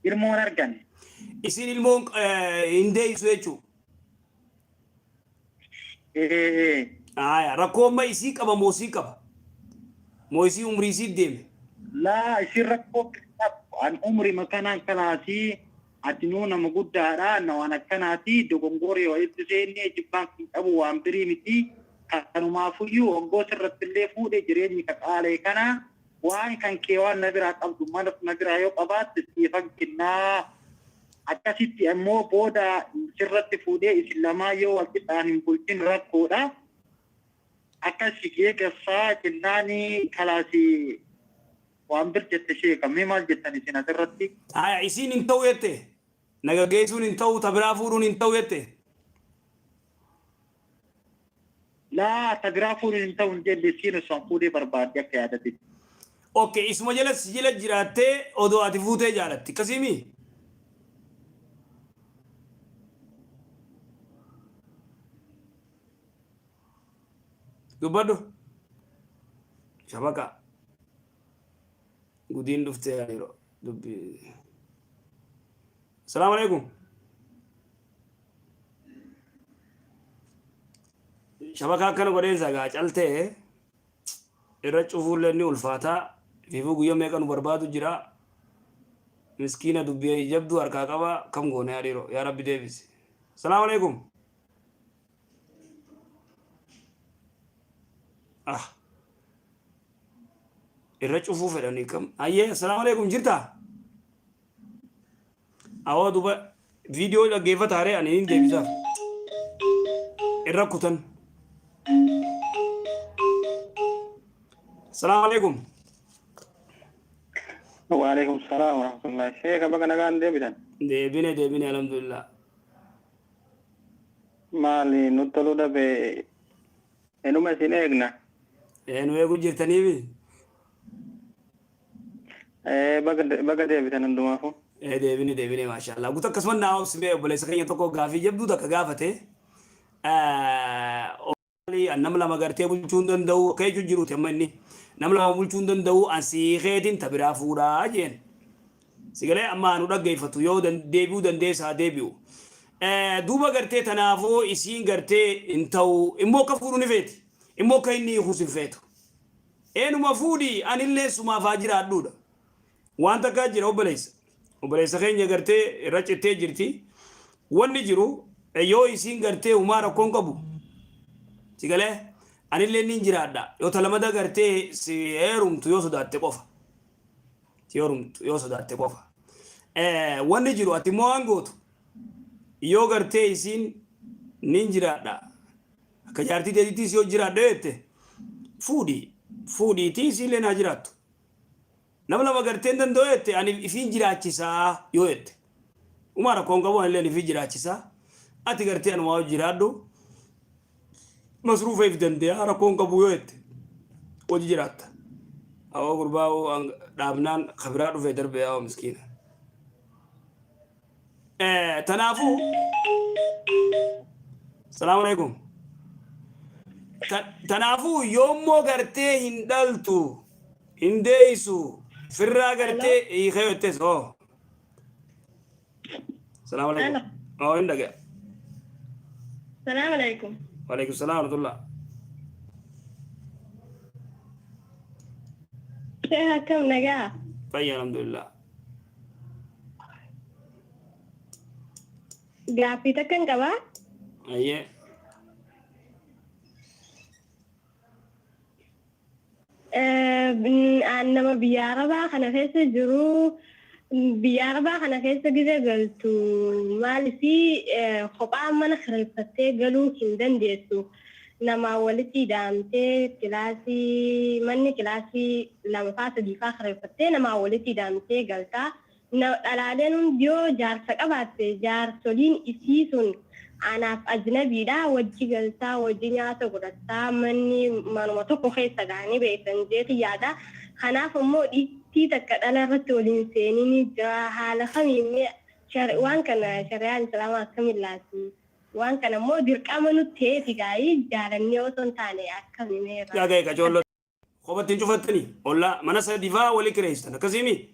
Ilmoon arganne. Isin ilmoon hin deessu jechuudha. Rakkoo amma isii qaba moo isii qaba? Moo isii umrii isiif deeme? Laa isin rakkoo an umri makanaan kanaati ati nuu nama guddaadha na waan akkanaati dogongoree walitti seennee jibbaan kun qabu waan birii miti kanumaafuyyuu waggoota irratti illee fuudhee jireenyi qaalee kana waan kan kee waan na biraa qabdu mana na biraa yoo qabaatte siifan kennaa akkasitti ammoo booda sirratti fuudhee isin lamaa yoo wal qixaan hin bulchin rakkoodha akkasi eegassaa jennaanii kalaasii waan bir jette sheeka mee maal jettan isin asirratti? Isin hin ta'u jette nagaggeessuun hin ta'u tabiraa fuudhuun hin ta'u jette. Laa tabiraa fuudhuun hin ta'u hin jenne isin osoo fuudhee barbaadde akka yaadatte. Okay, isuma jala jiraattee odoo ati fuutee jaalatti akkasimi? Dubbadhu. Shabaka. قدين دفتي يعني دبي السلام عليكم شبكة كان قرين زاجاج ألته الرجل فولني والفاتا في فوق يوم يكانوا بربادو جرا مسكينة دبي يجبدو أركاكوا كم غونة يا ربي ديفيس السلام عليكم الرجل فوفلني كم أيه السلام عليكم جرتا أو دوبا فيديو لا جيفت هاري أنا إن ديفيسا الركوتن السلام عليكم وعليكم السلام ورحمة الله شيخ بقى نقان ديبيني الحمد لله مالي نطلو ده إنه ما سينيقنا إنه يقول جرتني بي بقى ديبتن ندوافو ديبيني ما شاء الله قلت لك اسمنا أو سبيه بلا سكين تكو غافي جبدو دك غافته النملة ما قرتي بلشون دندو كي جرو تمني نملة ما بلشون دندو أنسي خيدين تبرا فورا جين سيقولي أما نودا جيفتو يو دن ديسا ديبيو دوبا قرتي تنافو إسين قرتي انتو إمو كفورو نفيتي إمو كيني يخوصي فيتو إنو مفودي أن اللي سما فاجرا دودا وانتا كاجر وبليس خين يقرتي رجل تيجرتي واني جرو yoo isin gartee umara konqabu sigale anille nin jiraadha yoo talamada gartee si heerumtu yoo sodaatte qofa wanni jiru ati moo angootu yoo gartee isin nin jiraadha akka jaartii deetiis yoo jiraadha yette fuudhiitii isinlee naa jiraattu nama lama garteen danda'u yette ani ifin jiraachisaa yoo yette umara konqabu anilleen ifin jiraachisaa ati gartee anu waa jiraadhu masruufa if dandeeya rakkoon qabu yoo jette hojii jiraatta awwa gurbaa dhaabnaan kabiraa dhufee darbee yaa miskiina tanaafuu salaamu alaikum tanaafuu yoommoo gartee hin dhaltu hin deeysu firraa gartee hiikee yottes salaamu alaikum hin dhagaya السلام عليكم. وعليكم السلام ورحمة الله. شيخ كم نجاح؟ طيب الحمد لله. قافي تكن كبا؟ أيه. أنا بياربا خنا فيس جرو بياربا خنا فيس كذا قلتو مالي في خبا من خريفتي قالوا كندن ديتو نما ولتي دامتي كلاسي مني كلاسي لما فات ديفا خريفتي نما ولتي دامتي قلتا العادين ديو جار سكباتي جار سولين إسيسون أنا في أجنبي دا وجي قلتا وجي ناسا قرطا مني منومتو كوخي سغاني بيتن جيتي يادا خنا فمو دي تيتك أنا رتولين سينيني جا حال خميمي وان كان شريان سلامة كميل لاسي وان كان مو دير كامنو تيتي غاي جارني وطن تاني أكميمي يا غاي كجولو خوبتين شوفتني ولا مناسا ديفا ولي كريستنا كزيمي